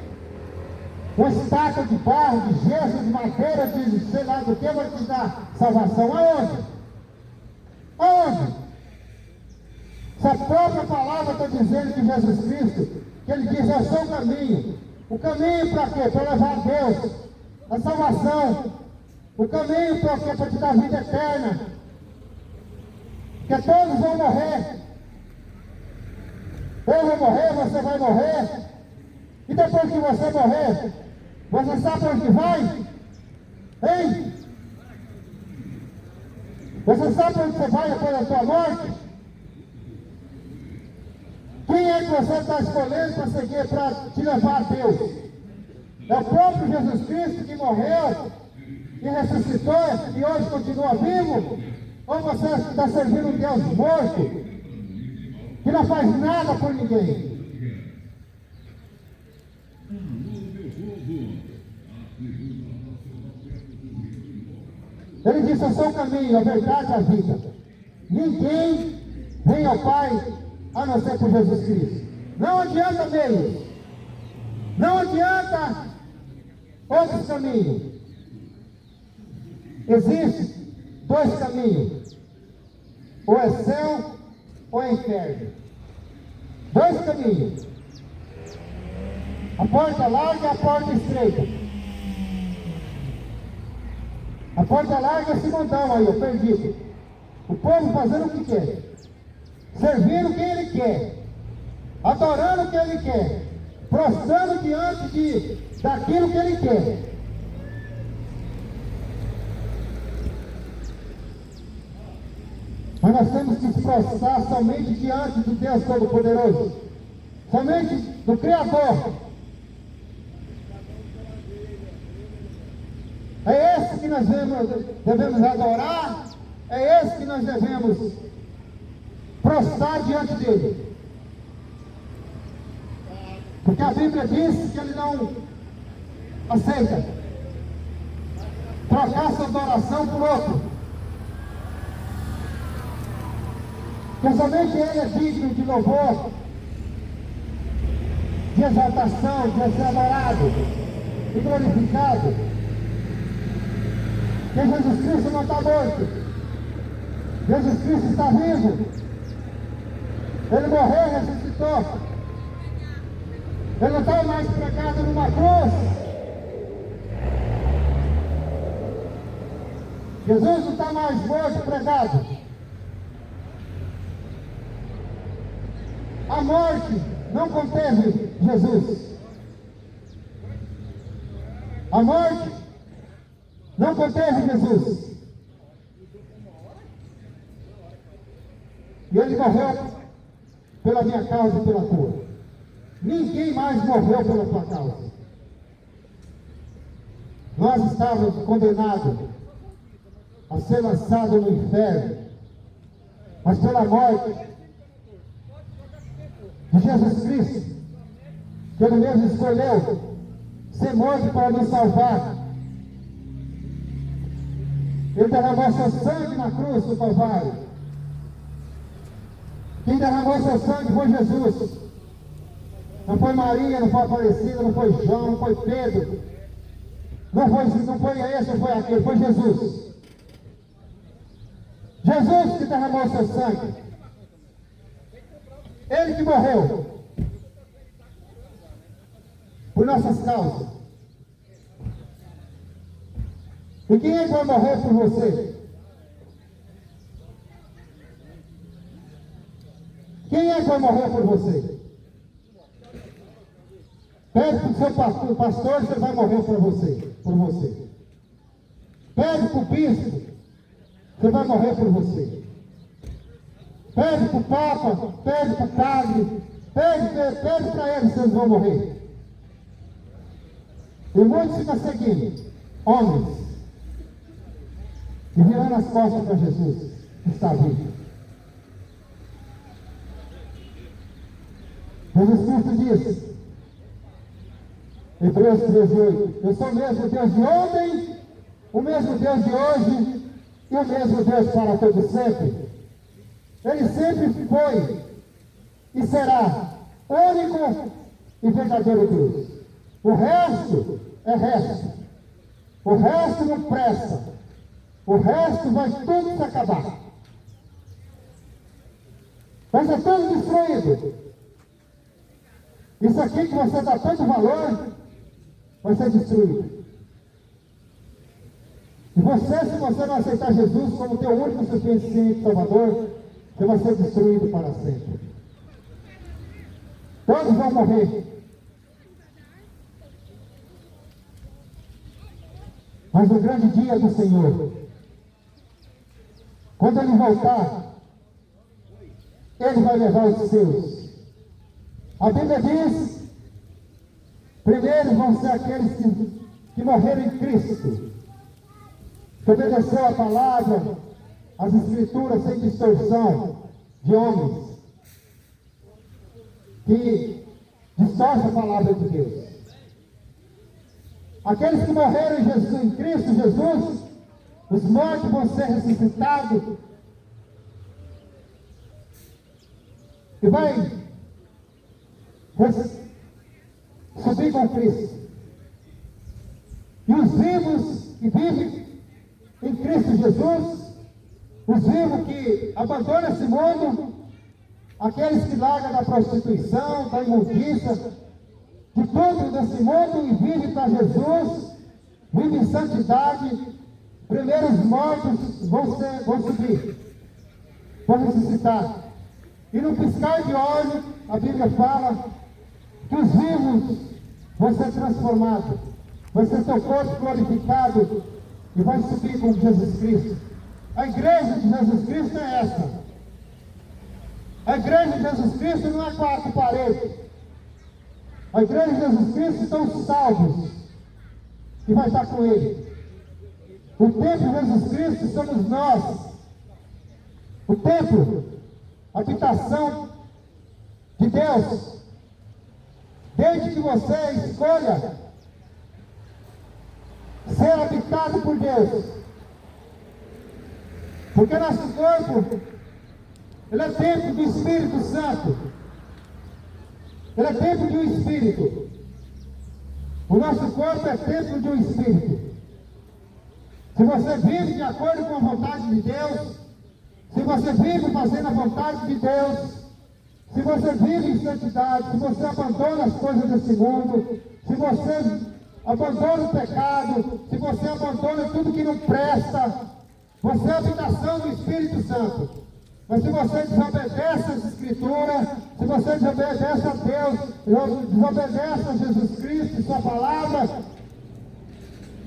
uma estátua de barro, de gesso, de madeira, de sei lá do que, vai te dar salvação. Aonde? Aonde? Se a própria palavra está dizendo que Jesus Cristo, que Ele diz, eu sou o caminho. O caminho para quê? Para levar a Deus, a salvação. O caminho para quê? Para te dar vida eterna. Porque todos vão morrer. Eu vou morrer, você vai morrer. E depois que você morrer, você sabe para onde vai? Hein? Você sabe para onde você vai depois da sua morte? Quem é que você está escolhendo para seguir, para te levar a Deus? É o próprio Jesus Cristo que morreu e ressuscitou e hoje continua vivo? Ou você está servindo um Deus morto que não faz nada por ninguém? Ele disse, eu sou o caminho, a verdade e a vida. Ninguém vem ao Pai a não ser por Jesus Cristo. Não adianta meio. Não adianta outros caminhos. Existem dois caminhos. Ou é céu ou é inferno. Dois caminhos. A porta larga e a porta estreita. A porta larga é esse mundão aí, eu perdido. O povo fazendo o que quer. Servindo quem ele quer. Adorando quem ele quer. Prostrando diante daquilo que ele quer. Mas nós temos que se prostrar somente diante do Deus Todo-Poderoso. Somente do Criador. É esse que nós devemos adorar. É esse que nós devemos prostrar diante dele. Porque a Bíblia diz que ele não aceita trocar sua adoração por outro. Porque somente ele é digno de louvor, de exaltação, de ser adorado e glorificado. Que Jesus Cristo não está morto. Jesus Cristo está vivo. Ele morreu e ressuscitou. Ele não está mais pregado numa cruz. Jesus não está mais morto pregado. A morte não conteve Jesus. A morte não conteve Jesus. E ele morreu pela minha causa e pela tua. Ninguém mais morreu pela tua causa. Nós estávamos condenados a ser lançados no inferno, mas pela morte de Jesus Cristo, que Ele mesmo escolheu ser morto para nos salvar. Ele derramou seu sangue na cruz do Calvário. Quem derramou seu sangue foi Jesus. Não foi Maria, não foi Aparecida, não foi João, não foi Pedro. Não foi esse, não foi aquele, foi Jesus. Jesus que derramou seu sangue. Ele que morreu por nossas causas. E quem é que vai morrer por você? Quem é que vai morrer por você? Pede para o seu pastor, você vai morrer por você. Pede para o bispo, você vai morrer por você. Pede para o Papa, pede para o padre, pede para eles, vocês vão morrer. E muitos ficam seguindo, homens, e virando as costas para Jesus, que está vivo. Jesus Cristo disse, Hebreus 13:8, eu sou o mesmo Deus de ontem, o mesmo Deus de hoje e o mesmo Deus para todo sempre. Ele sempre foi e será o único e verdadeiro Deus. O resto é resto. O resto não presta. O resto vai tudo se acabar. Vai ser tudo destruído. Isso aqui que você dá tanto valor vai ser destruído. E você, se você não aceitar Jesus como teu único suficiente Salvador, você vai ser destruído para sempre. Todos vão morrer. Mas no grande dia do Senhor, quando Ele voltar, Ele vai levar os seus. A Bíblia diz, primeiro vão ser aqueles que morreram em Cristo, que obedeceu a palavra, as escrituras sem distorção de homens, que distorcem a palavra de Deus. Aqueles que morreram em Cristo Jesus, os mortos vão ser ressuscitados, e vai subir com Cristo. E os vivos que vivem em Cristo Jesus, os vivos que abandonam esse mundo, aqueles que largam da prostituição, da imundícia, de tudo desse mundo e vivem para Jesus, vivem em santidade, primeiro os mortos vão subir, vão ressuscitar. E no piscar de olhos, a Bíblia fala que os vivos vão ser transformados, vai ser seu corpo glorificado e vai subir com Jesus Cristo. A igreja de Jesus Cristo é essa. A igreja de Jesus Cristo não é quatro paredes. A igreja de Jesus Cristo são os salvos que vai estar com Ele. O templo de Jesus Cristo somos nós. O templo, a habitação de Deus. Desde que você escolha ser habitado por Deus. Porque nosso corpo, ele é templo do Espírito Santo. Ele é templo de um Espírito. O nosso corpo é templo de um Espírito. se você vive de acordo com a vontade de Deus, se você vive fazendo a vontade de Deus, se você vive em santidade, se você abandona as coisas desse mundo, se você abandona o pecado, se você abandona tudo que não presta, você é a habitação do Espírito Santo. Mas se você desobedece as Escrituras, se você desobedece a Deus, desobedece a Jesus Cristo e sua palavra,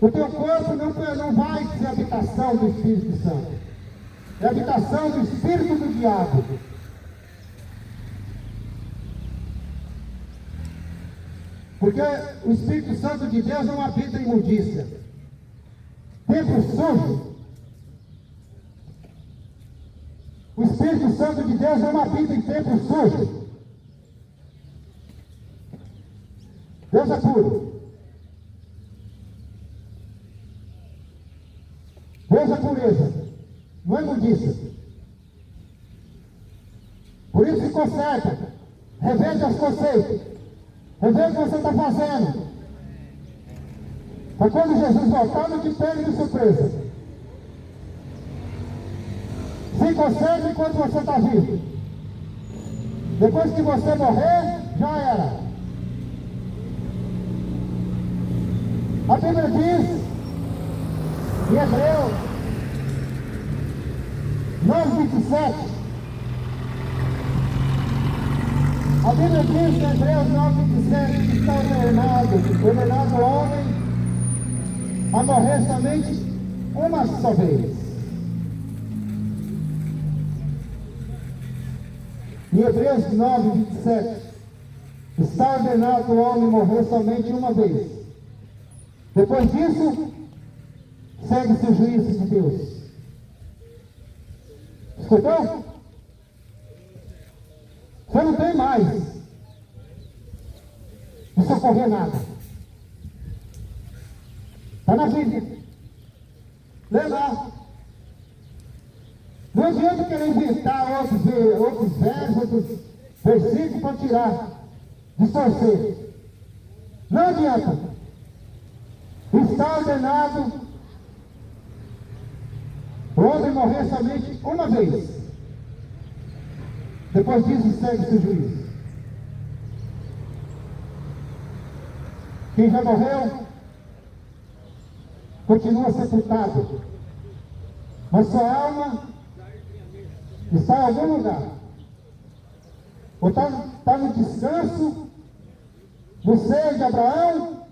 o teu corpo não vai ser a habitação do Espírito Santo. É a habitação do Espírito do diabo. Porque o Espírito Santo de Deus não habita em imundícia. Templo sujo. O Espírito Santo de Deus não habita em templo sujo. Deus é puro. Deus é pureza. Não é imundícia. Por isso se conserta. Reveja os conceitos. Reveja o que você está fazendo. Para quando Jesus voltar, não te pegue de surpresa. Se conserve enquanto você está vivo. Depois que você morrer, já era. A Bíblia diz, em Hebreus 9:27, a Bíblia diz em Hebreus 9:27 que está ordenado o homem a morrer somente uma só vez. Em Hebreus 9:27, está ordenado o homem morrer somente uma vez. Depois disso, segue-se o juízo de Deus. Escutou? Você não tem mais de socorrer nada. Está na Bíblia. Lê lá. Não adianta querer inventar outros versos, outros versículos para tirar, distorcer. Não adianta. Está ordenado o homem morrer somente uma vez. Depois disso segue-se o juízo. Quem já morreu continua sepultado, mas sua alma está em algum lugar. Ou está no descanso no seio de Abraão,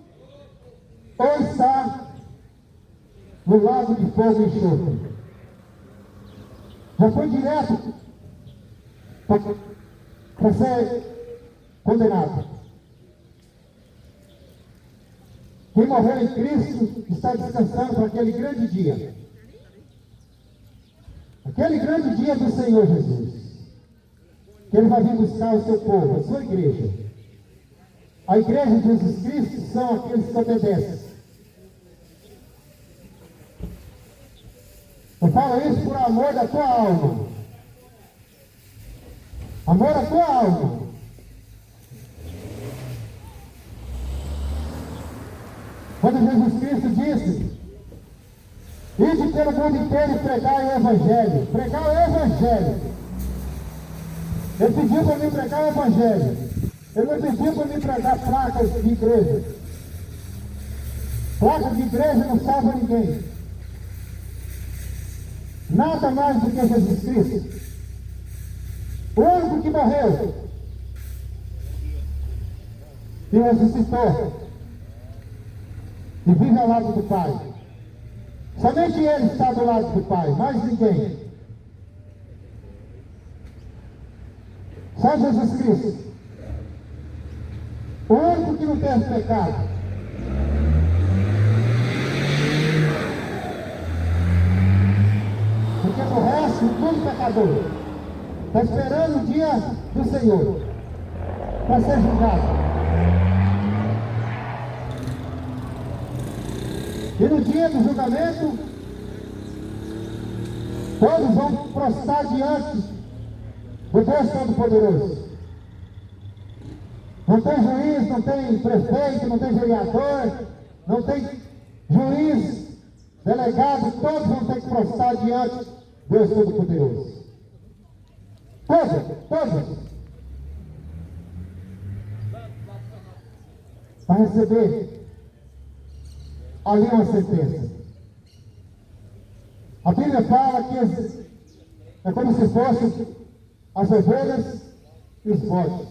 ou está no lago de fogo e enxofre. Já foi direto para ser condenado. Quem morreu em Cristo está descansando para aquele grande dia. Aquele grande dia do Senhor Jesus. Que Ele vai vir buscar o seu povo, a sua igreja. A igreja de Jesus Cristo são aqueles que obedecem. Eu falo isso por amor da tua alma. Amor à tua alma. Quando Jesus Cristo disse: ide pelo mundo inteiro e pregai o Evangelho. Pregar o Evangelho. Ele pediu para mim pregar o Evangelho. Ele não pediu para mim pregar placas de igreja. Placas de igreja não salva ninguém. Nada mais do que Jesus Cristo. O único que morreu e ressuscitou e vive ao lado do Pai. Somente Ele está do lado do Pai, mais ninguém. Só Jesus Cristo. O único que não teve pecado. Porque o resto, tudo pecador. Está esperando o dia do Senhor para ser julgado. E no dia do julgamento, todos vão prostrar diante do Deus Todo-Poderoso. Não tem juiz, não tem prefeito, não tem vereador, não tem juiz, delegado, todos vão ter que prostrar diante de Deus Todo-Poderoso. Todos. Para receber ali uma sentença. A Bíblia fala que é como se fossem as ovelhas e os bodes.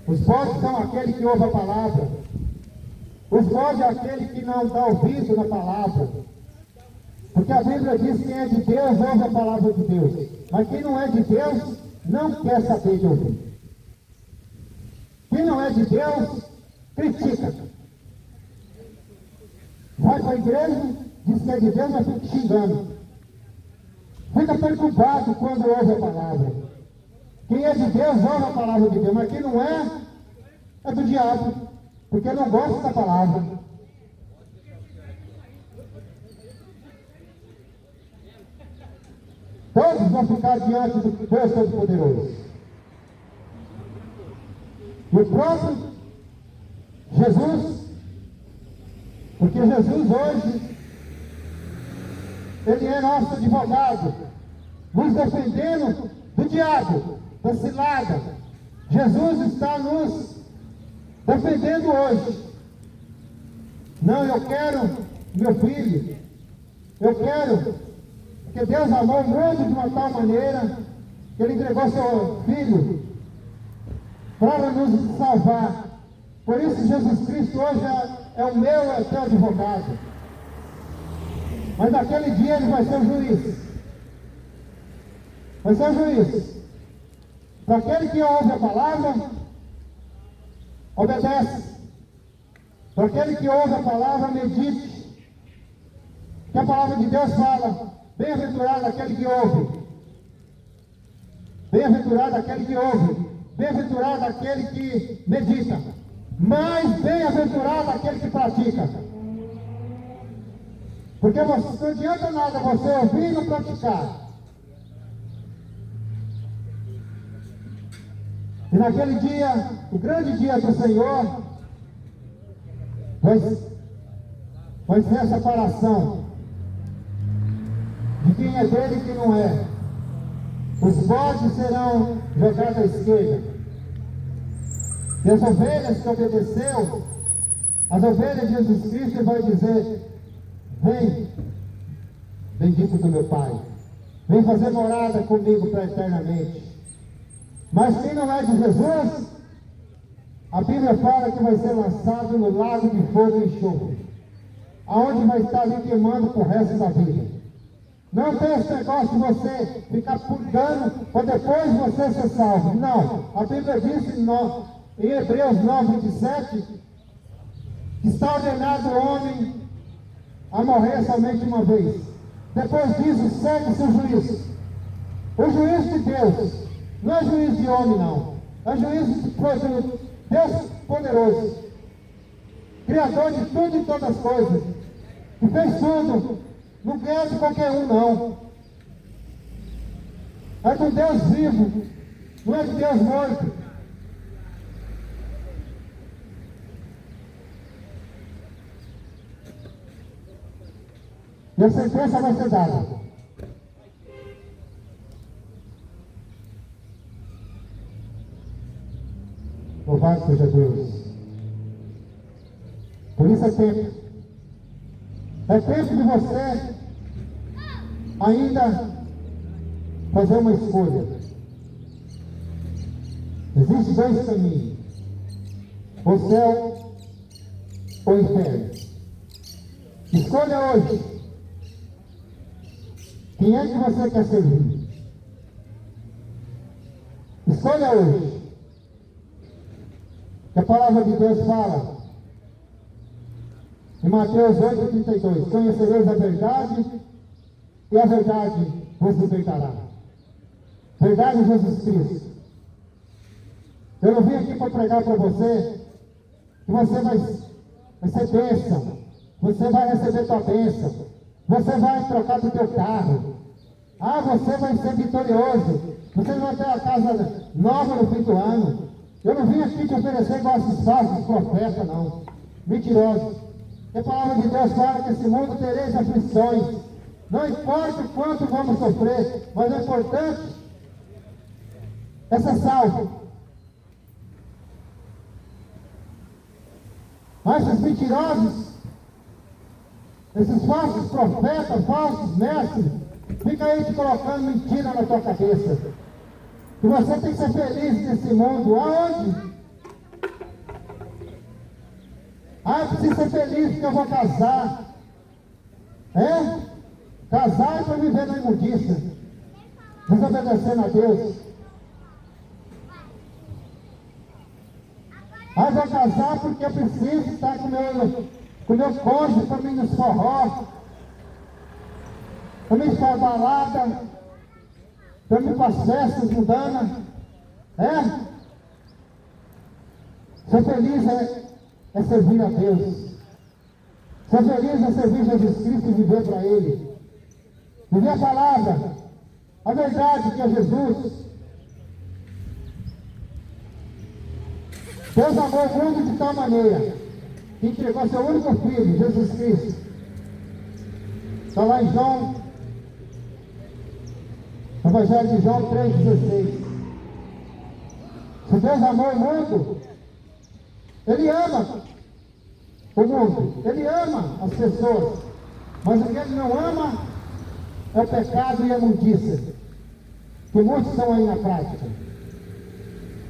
Os bodes são aqueles que ouvem a palavra. Os bodes é aquele que não dá ouvido na palavra. Porque a Bíblia diz que quem é de Deus ouve a palavra de Deus. Mas quem não é de Deus não quer saber de ouvir. Quem não é de Deus, critica. Vai para a igreja, diz que é de Deus, mas fica xingando. Fica perturbado quando ouve a palavra. Quem é de Deus ouve a palavra de Deus, mas quem não é, é do diabo, porque não gosta da palavra. Todos vão ficar diante do Deus Todo-Poderoso. E o próprio Jesus, porque Jesus hoje, Ele é nosso advogado, nos defendendo do diabo, da cilada. Jesus está nos defendendo hoje. Não, eu quero meu filho, eu quero, porque Deus amou o mundo de uma tal maneira que Ele entregou seu filho para nos salvar. Por isso Jesus Cristo hoje é o meu, é o teu advogado. Mas naquele dia Ele vai ser o juiz. Vai ser o juiz. Para aquele que ouve a palavra, obedece. Para aquele que ouve a palavra, medite. Que a palavra de Deus fala: bem-aventurado aquele que ouve. Bem-aventurado aquele que ouve. Bem-aventurado aquele que medita. Mas bem-aventurado aquele que pratica. Porque não adianta nada você ouvir e não praticar. E naquele dia, o grande dia do Senhor, vai ser a separação de quem é dele e quem não é. Os bodes serão jogados à esquerda. E as ovelhas que obedeceu, as ovelhas de Jesus Cristo, vai dizer: vem, bendito do meu Pai, vem fazer morada comigo para eternamente. Mas quem não é de Jesus, a Bíblia fala que vai ser lançado no lago de fogo e enxofre, aonde vai estar ali queimando pro resto da vida. Não tem esse negócio de você ficar purgando para depois você ser salvo. Não, a Bíblia diz em Hebreus 9:27 que está ordenado o homem a morrer somente uma vez. Depois disso, segue-se o juízo. O juízo de Deus. Não é juízo de homem, não. É juízo de Deus poderoso. Criador de tudo e todas as coisas. Que fez tudo. Não é de qualquer um, não. É de um Deus vivo. Não é de Deus morto. E a sentença vai ser dada. Louvado seja Deus. Por isso é tempo. É tempo de você ainda fazer uma escolha. Existem dois caminhos: o céu ou o inferno. Escolha hoje. Quem é que você quer servir? Escolha hoje. Que a palavra de Deus fala em Mateus 8:32: conhecereis a verdade e a verdade vos libertará. Verdade, Jesus Cristo. Eu não vim aqui para pregar para você que você vai ser bênção, você vai receber tua bênção, você vai trocar do teu carro, você vai ser vitorioso, você vai ter uma casa nova no fim do ano. Eu não vim aqui te oferecer igual esses falsos profetas, não. Mentirosos. A palavra de Deus fala que esse mundo tereis aflições. Não importa o quanto vamos sofrer, mas o importante é ser salvo. Mas esses mentirosos, esses falsos profetas, falsos mestres, ficam aí te colocando mentira na tua cabeça. Que você tem que ser feliz nesse mundo. Aonde? Ah, eu preciso ser feliz porque eu vou casar. É? Casar é para viver na imundícia, desobedecendo a Deus. Ah, eu vou casar porque eu preciso estar com o meu cônjuge para mim nos forró, para mim estar balada, para mim para as festas mundanas. É? Ser feliz é servir a Deus. Ser feliz é servir Jesus Cristo e viver para Ele. Viver a palavra, a verdade que é Jesus. Deus amou o mundo de tal maneira que entregou seu único Filho, Jesus Cristo. Está lá em João, Evangelho de João 3,16. Se Deus amou o mundo, Ele ama o mundo, Ele ama as pessoas, mas o que Ele não ama é o pecado e a imundícia, que muitos estão aí na prática.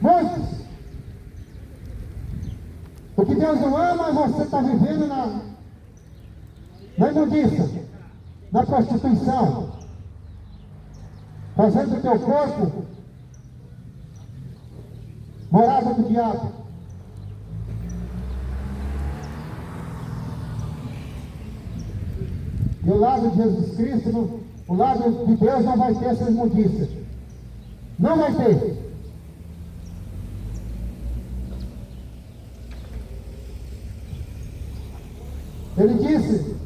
Muitos. O que Deus não ama é você estar vivendo na imundícia, na prostituição, fazendo o teu corpo morada do diabo. E o lado de Jesus Cristo, o lado de Deus não vai ter essa imundícia. Não vai ter. Ele disse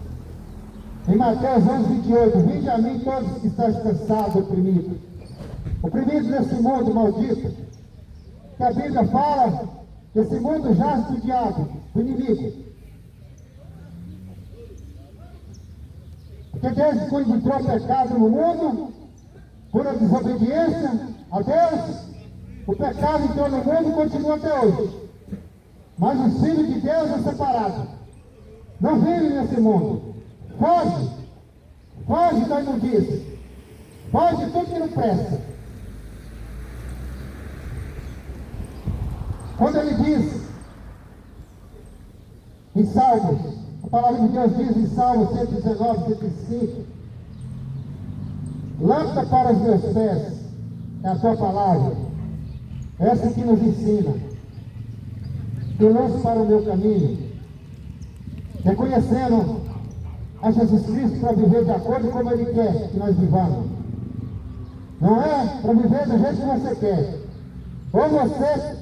em Mateus 11:28, vinde a mim todos que estão cansados, oprimidos nesse mundo maldito, que a Bíblia fala que esse mundo jaz do diabo, do inimigo. Porque desde quando entrou o pecado no mundo, por a desobediência a Deus, o pecado entrou no mundo e continua até hoje. Mas o Filho de Deus é separado. Não vive nesse mundo. Foge. Foge da imundícia. Foge de tudo que não presta. Quando ele diz em Salmos, a palavra de Deus diz em Salmos 119, 105, lâmpada para os meus pés é a tua palavra, essa que nos ensina, e luz para o meu caminho. Reconhecendo a Jesus Cristo para viver de acordo com como Ele quer que nós vivamos. Não é para viver do jeito que você quer. Ou você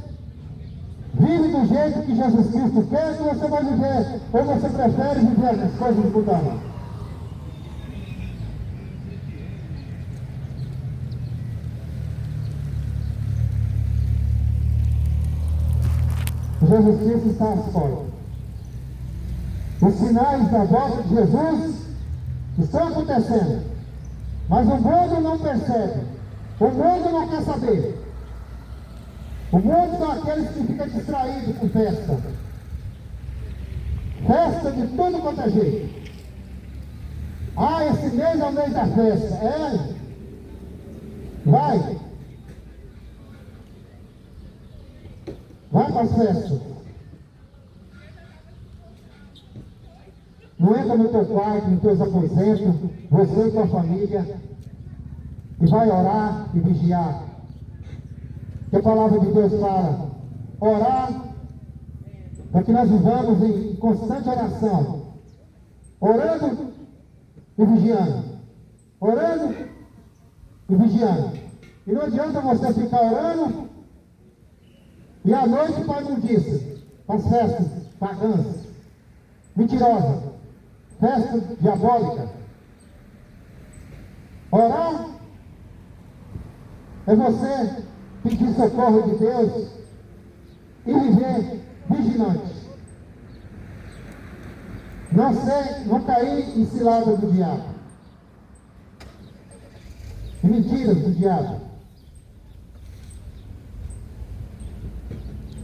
vive do jeito que Jesus Cristo quer que você vai viver, ou você prefere viver nas coisas mundanas. Jesus Cristo está às portas. Os sinais da volta de Jesus estão acontecendo, mas o mundo não percebe, o mundo não quer saber. O mundo são aqueles que ficam distraídos com festa. Festa de tudo quanto é jeito. Ah, esse mês é o mês da festa. É? Vai. Vai para as festas. Não entra no teu quarto, nos teus aposentos, você e tua família, e vai orar e vigiar. Que a palavra de Deus fala, orar, para que nós vivamos em constante oração, orando e vigiando, orando e vigiando. E não adianta você ficar orando e à noite para a imundícia, para as festas pagãs, mentirosas, festa diabólica. Orar é você pedir socorro de Deus e viver vigilante. não cair em cilada do diabo, em mentiras do diabo.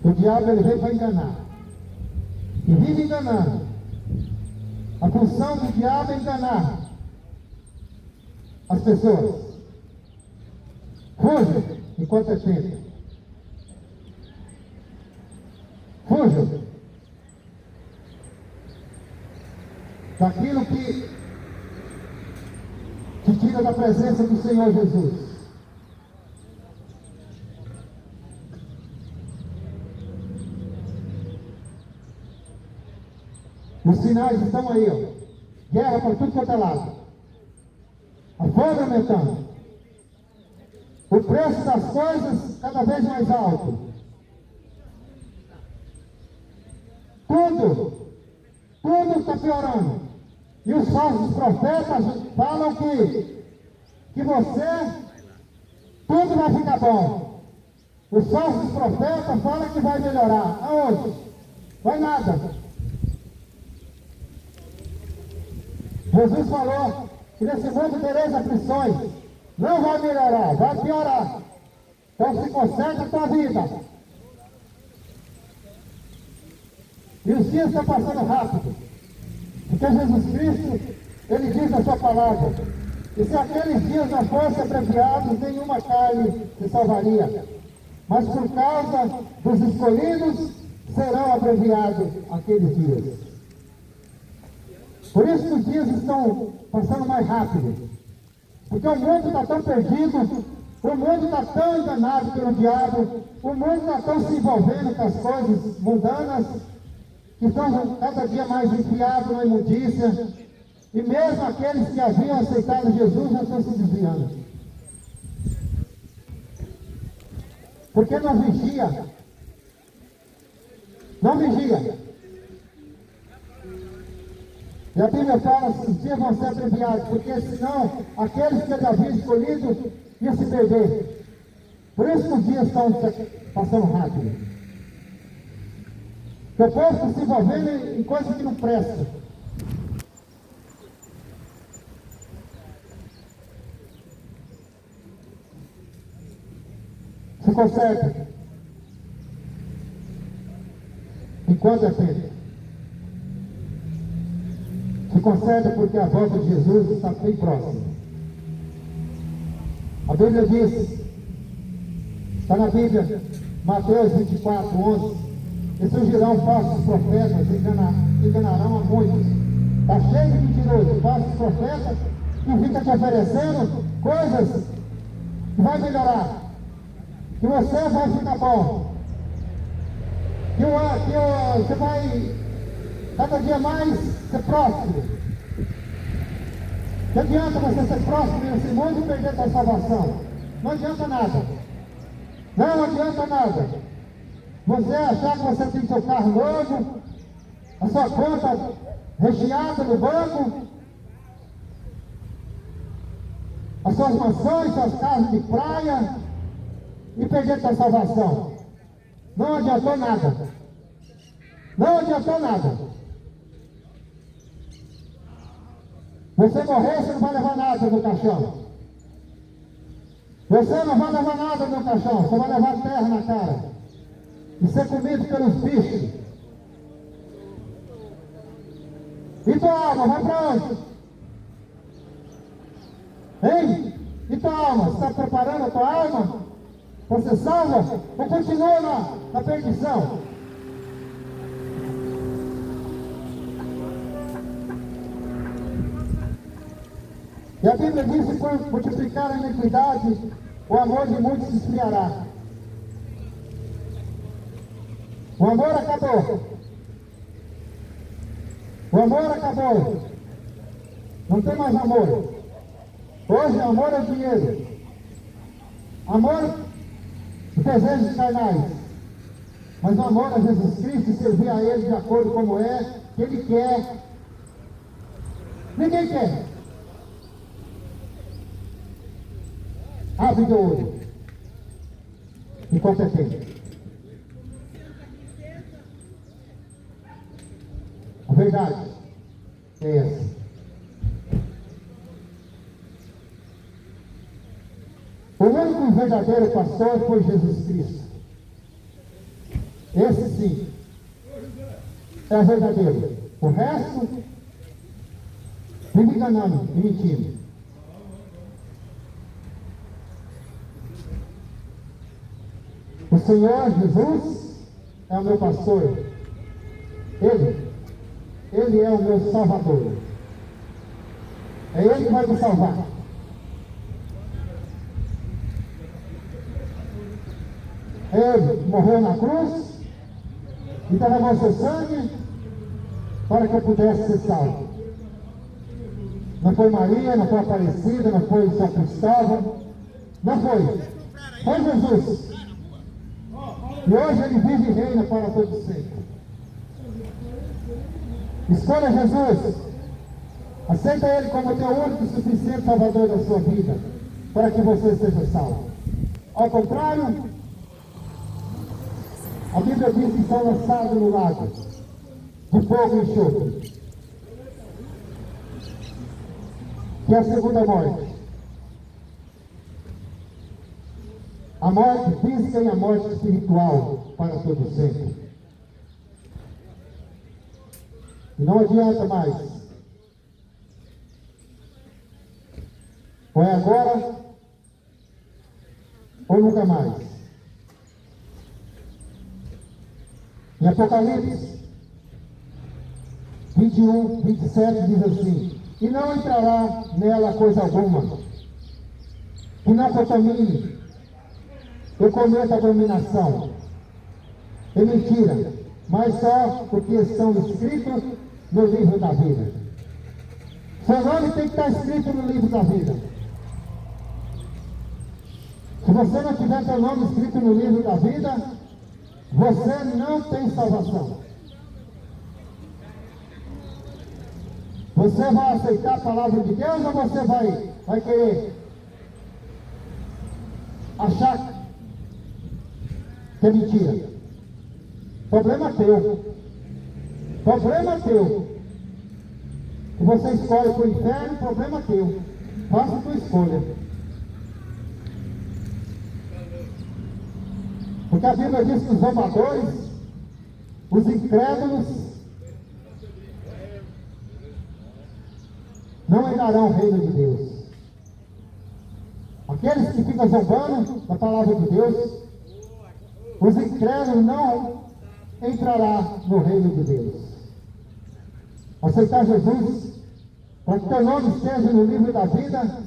O diabo, ele veio para enganar, e vive enganando. A função do diabo é enganar as pessoas. Fuja enquanto é tempo. Fuja daquilo que te tira da presença do Senhor Jesus. Os sinais estão aí, ó. Guerra para tudo quanto é lado. A fome aumentando. O preço das coisas cada vez mais alto. Tudo está piorando. E os falsos profetas falam que você, tudo vai ficar bom. Os falsos profetas falam que vai melhorar. Aonde? Vai nada. Jesus falou que nesse mundo tereis aflições. Não vai melhorar, vai piorar. Então se conserta a tua vida. E os dias estão passando rápido. Porque Jesus Cristo, ele diz na sua palavra, que se aqueles dias não fossem abreviados, nenhuma carne se salvaria. Mas por causa dos escolhidos, serão abreviados aqueles dias. Por isso que os dias estão passando mais rápido. Porque o mundo está tão perdido, o mundo está tão enganado pelo diabo, o mundo está tão se envolvendo com as coisas mundanas, que estão cada dia mais enfiados na imundícia, e mesmo aqueles que haviam aceitado Jesus já estão se desviando. Porque não vigia. Não vigia. E a Bíblia fala que os dias vão ser abreviados, porque senão aqueles que ele havia escolhido iam se perder. Por isso que os dias estão passando rápido. O povo está se envolvendo em coisas que não prestam. Se conserta enquanto é tempo. Se conserta porque a volta de Jesus está bem próxima. A Bíblia diz, está na Bíblia, Mateus 24, 11, e surgirão falsos profetas, enganarão a muitos. Está cheio de mentirosos, falsos profetas, que ficam te oferecendo coisas que vai melhorar, que você vai ficar bom, que você vai cada dia mais ser próximo. Não adianta você ser próximo nesse mundo e perder a sua salvação. Não adianta nada. Não adianta nada. Você achar que você tem seu carro novo, a sua conta recheada no banco, as suas mansões, suas casas de praia, e perder a sua salvação. Não adiantou nada. Não adiantou nada. Você morrer, você não vai levar nada no caixão. Você não vai levar nada no caixão, você vai levar terra na cara. E ser comido pelos bichos. E tua alma, vai para onde? Hein? E tua alma, você está preparando a tua alma para ser salva? Ou continua na perdição? E a Bíblia diz que quando multiplicar a iniquidade, o amor de muitos se esfriará. O amor acabou. O amor acabou. Não tem mais amor. Hoje amor é dinheiro. Amor, desejos carnais. Mas o amor a Jesus Cristo e servir a Ele de acordo como é, que Ele quer. Ninguém quer. Abre o olho. Enquanto é tempo. A verdade. é essa. O único verdadeiro pastor foi Jesus Cristo. Esse sim é verdadeiro. O resto vive enganando e mentindo. O Senhor Jesus é o meu pastor. Ele é o meu Salvador. É Ele que vai me salvar. Ele morreu na cruz e derramou seu sangue para que eu pudesse ser salvo. Não foi Maria, não foi Aparecida, não foi São Cristóvão, não foi. Foi Jesus. E hoje Ele vive e reina para todo sempre. Escolha Jesus. Aceita Ele como teu único e suficiente Salvador da sua vida, para que você seja salvo. Ao contrário, a Bíblia diz que são lançados no lago de fogo e enxofre, que é a segunda morte. A morte física e a morte espiritual para todo sempre. E não adianta mais. Ou é agora, ou nunca mais. Em Apocalipse 21, 27 diz assim: e não entrará nela coisa alguma que não contamine ou cometa abominação e mentira, mas só porque estão escritos no livro da vida. Seu nome tem que estar escrito no livro da vida. Se você não tiver seu nome escrito no livro da vida, você não tem salvação. Você vai aceitar a palavra de Deus ou você vai querer achar que é mentira? Problema teu. Problema teu. Se você escolhe para o inferno, problema teu. Faça a tua escolha. Porque a Bíblia diz que os zombadores, os incrédulos, não herdarão o reino de Deus. Aqueles que ficam zombando da palavra de Deus, os incrédulos não entrarão no reino de Deus. Aceitar Jesus, para que teu nome esteja no livro da vida,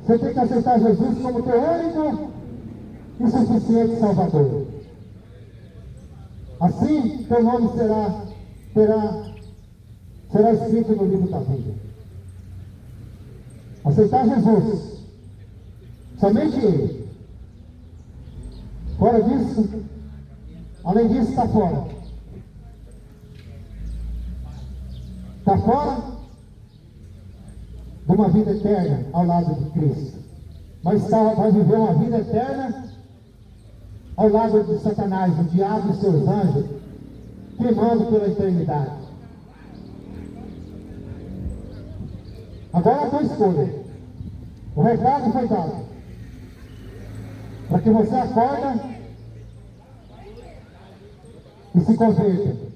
você tem que aceitar Jesus como teu único e suficiente Salvador. Assim, teu nome será escrito no livro da vida. Aceitar Jesus, somente Ele. Fora disso, além disso, está fora. Está fora de uma vida eterna ao lado de Cristo. Mas vai viver uma vida eterna ao lado de Satanás, do diabo e seus anjos, queimando pela eternidade. Agora a tua escolha. O recado foi dado. Para que você acorda e se converta.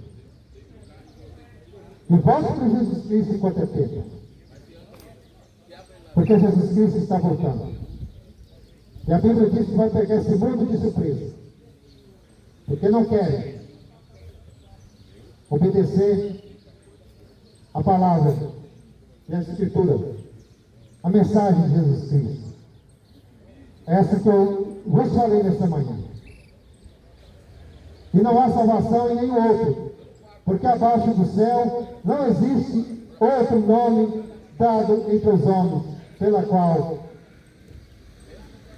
E volte para Jesus Cristo enquanto é tempo. Porque Jesus Cristo está voltando. E a Bíblia diz que vai pegar esse mundo de surpresa. Porque não querem obedecer a palavra e a Escritura, a mensagem de Jesus Cristo. Essa que eu vos falei nesta manhã. E não há salvação em nenhum outro, porque abaixo do céu não existe outro nome dado entre os homens, pela qual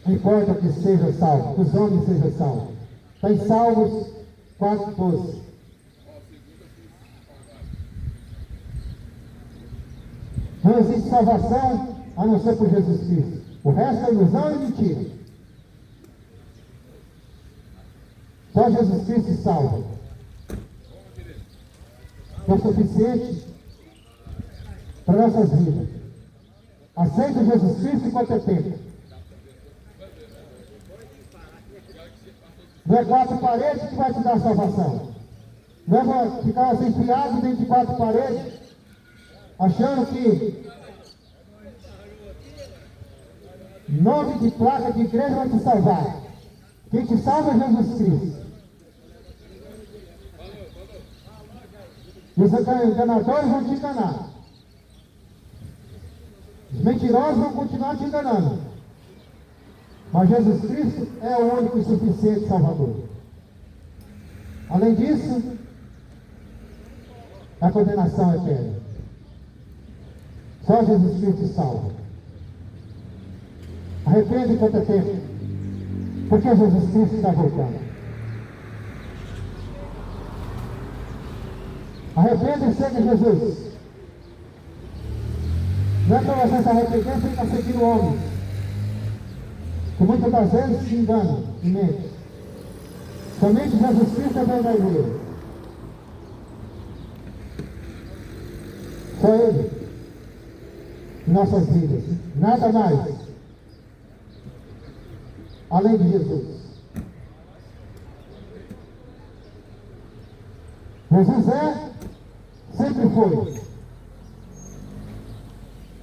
importa que seja salvo, que os homens sejam salvos. Está em Salmos 4:12. Não existe salvação a não ser por Jesus Cristo. O resto é ilusão e mentira. Só Jesus Cristo salva. É o suficiente para nossas vidas. Aceita Jesus Cristo enquanto é tempo. Não é 4 paredes que vai te dar salvação. Não é ficar assim enfiado dentro de 4 paredes, achando que nome de placa de igreja vai te salvar. Quem te salva é Jesus Cristo. E os enganadores vão te enganar. Os mentirosos vão continuar te enganando. Mas Jesus Cristo é o único e suficiente Salvador. Além disso, a condenação é eterna. Só Jesus Cristo salva. Arrepende enquanto é tempo, porque Jesus Cristo está voltando. Arrepende e segue Jesus. Não é para você se arrepender sem estar seguindo homens, que muitas das vezes se enganam e mentem. Somente Jesus Cristo é verdadeiro. Só Ele em nossas vidas. Nada mais além de Jesus. Jesus é, sempre foi.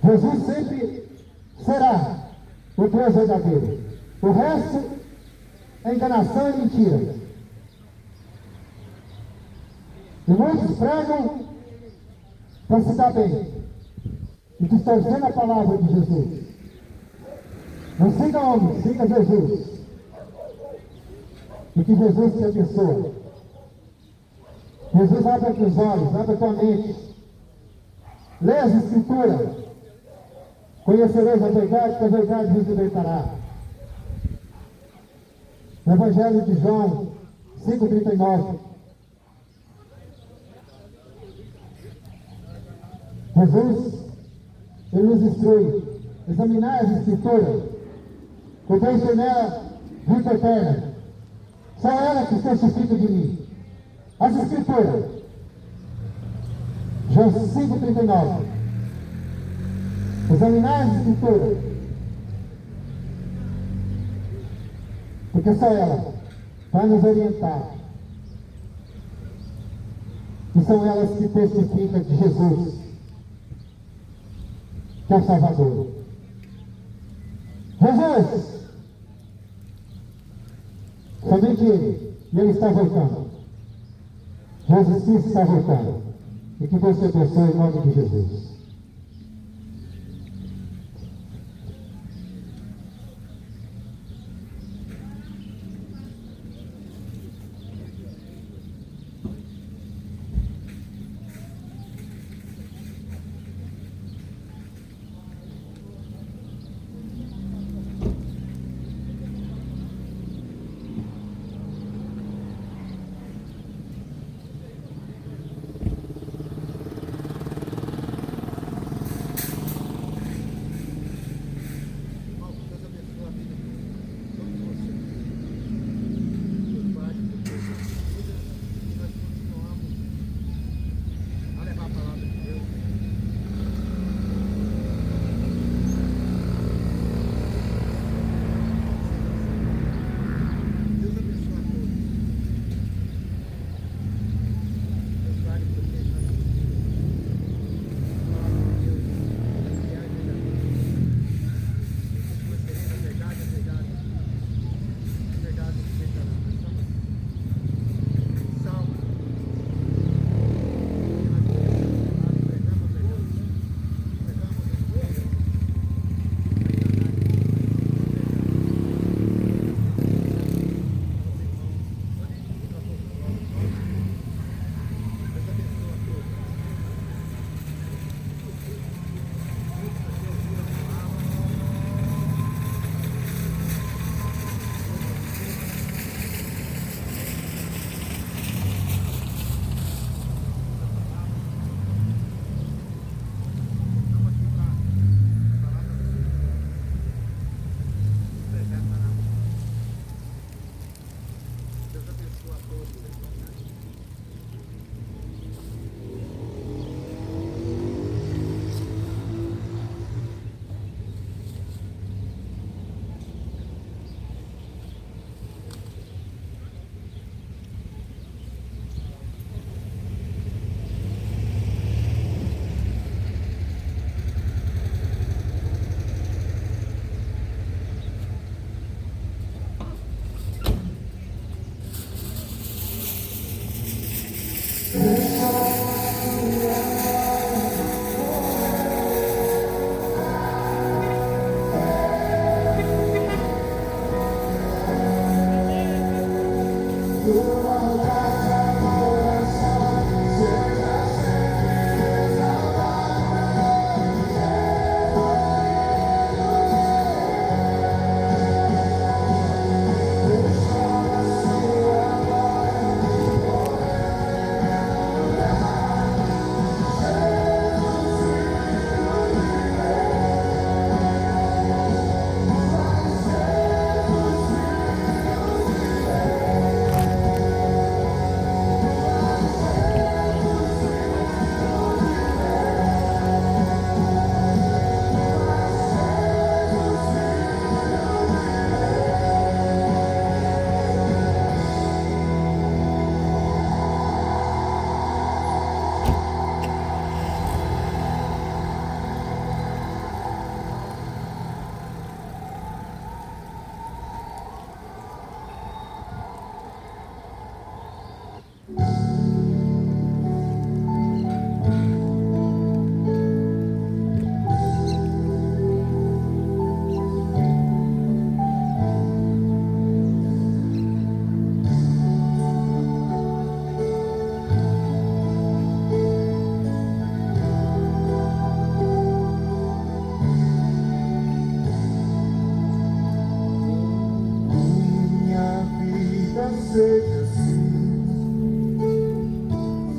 Jesus sempre será o Deus verdadeiro. O resto é enganação e mentira. E muitos pregam para se dar bem e distorcendo a palavra de Jesus. Não siga homens, siga Jesus. E que Jesus te abençoe. Jesus abre os olhos, abre a tua mente. Lê as Escrituras. Conhecereis a verdade, que a verdade vos libertará. No Evangelho de João 5,39. Jesus, Ele nos instrui. Examinar as Escrituras. Porque nela vida eterna. Só ela que testifica de mim. As Escrituras. João 5,39. Examinar as Escrituras. Porque só ela vai nos orientar. E são elas que testificam de Jesus, que é o Salvador. Jesus! Somente Ele. E Ele está voltando. Jesus Cristo está voltando. E que Deus te abençoe em nome de Jesus.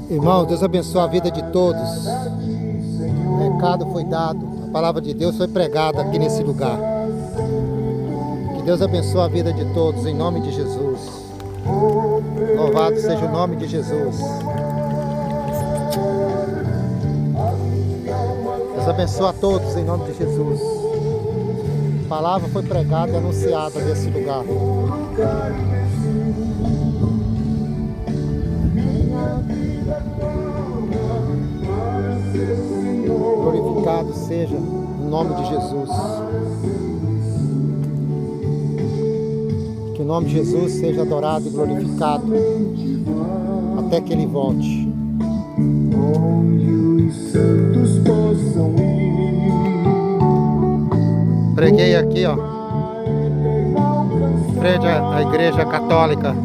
Irmão, Deus abençoe a vida de todos. O recado foi dado, a palavra de Deus foi pregada aqui nesse lugar. Que Deus abençoe a vida de todos, em nome de Jesus. Louvado seja o nome de Jesus. Deus abençoe a todos, em nome de Jesus. A palavra foi pregada e anunciada nesse lugar. Glorificado seja o nome de Jesus. Que o nome de Jesus seja adorado e glorificado até que Ele volte. Onde os santos possam ir. Preguei aqui, ó, frente à Igreja Católica.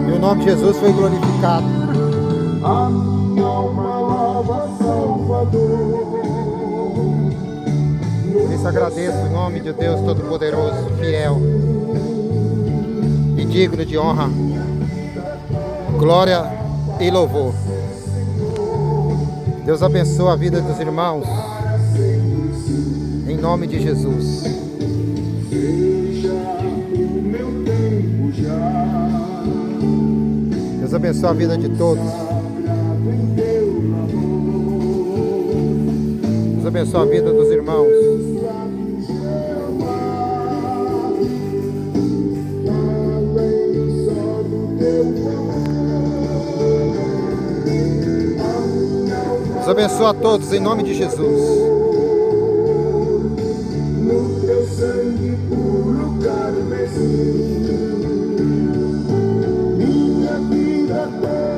E o nome de Jesus foi glorificado. A minha alma louva Salvador. Por isso agradeço o nome de Deus Todo-Poderoso, fiel e digno de honra, glória e louvor. Deus abençoe a vida dos irmãos, em nome de Jesus. Deus abençoe a vida de todos. Deus abençoe a vida dos irmãos. Deus abençoe a todos em nome de Jesus.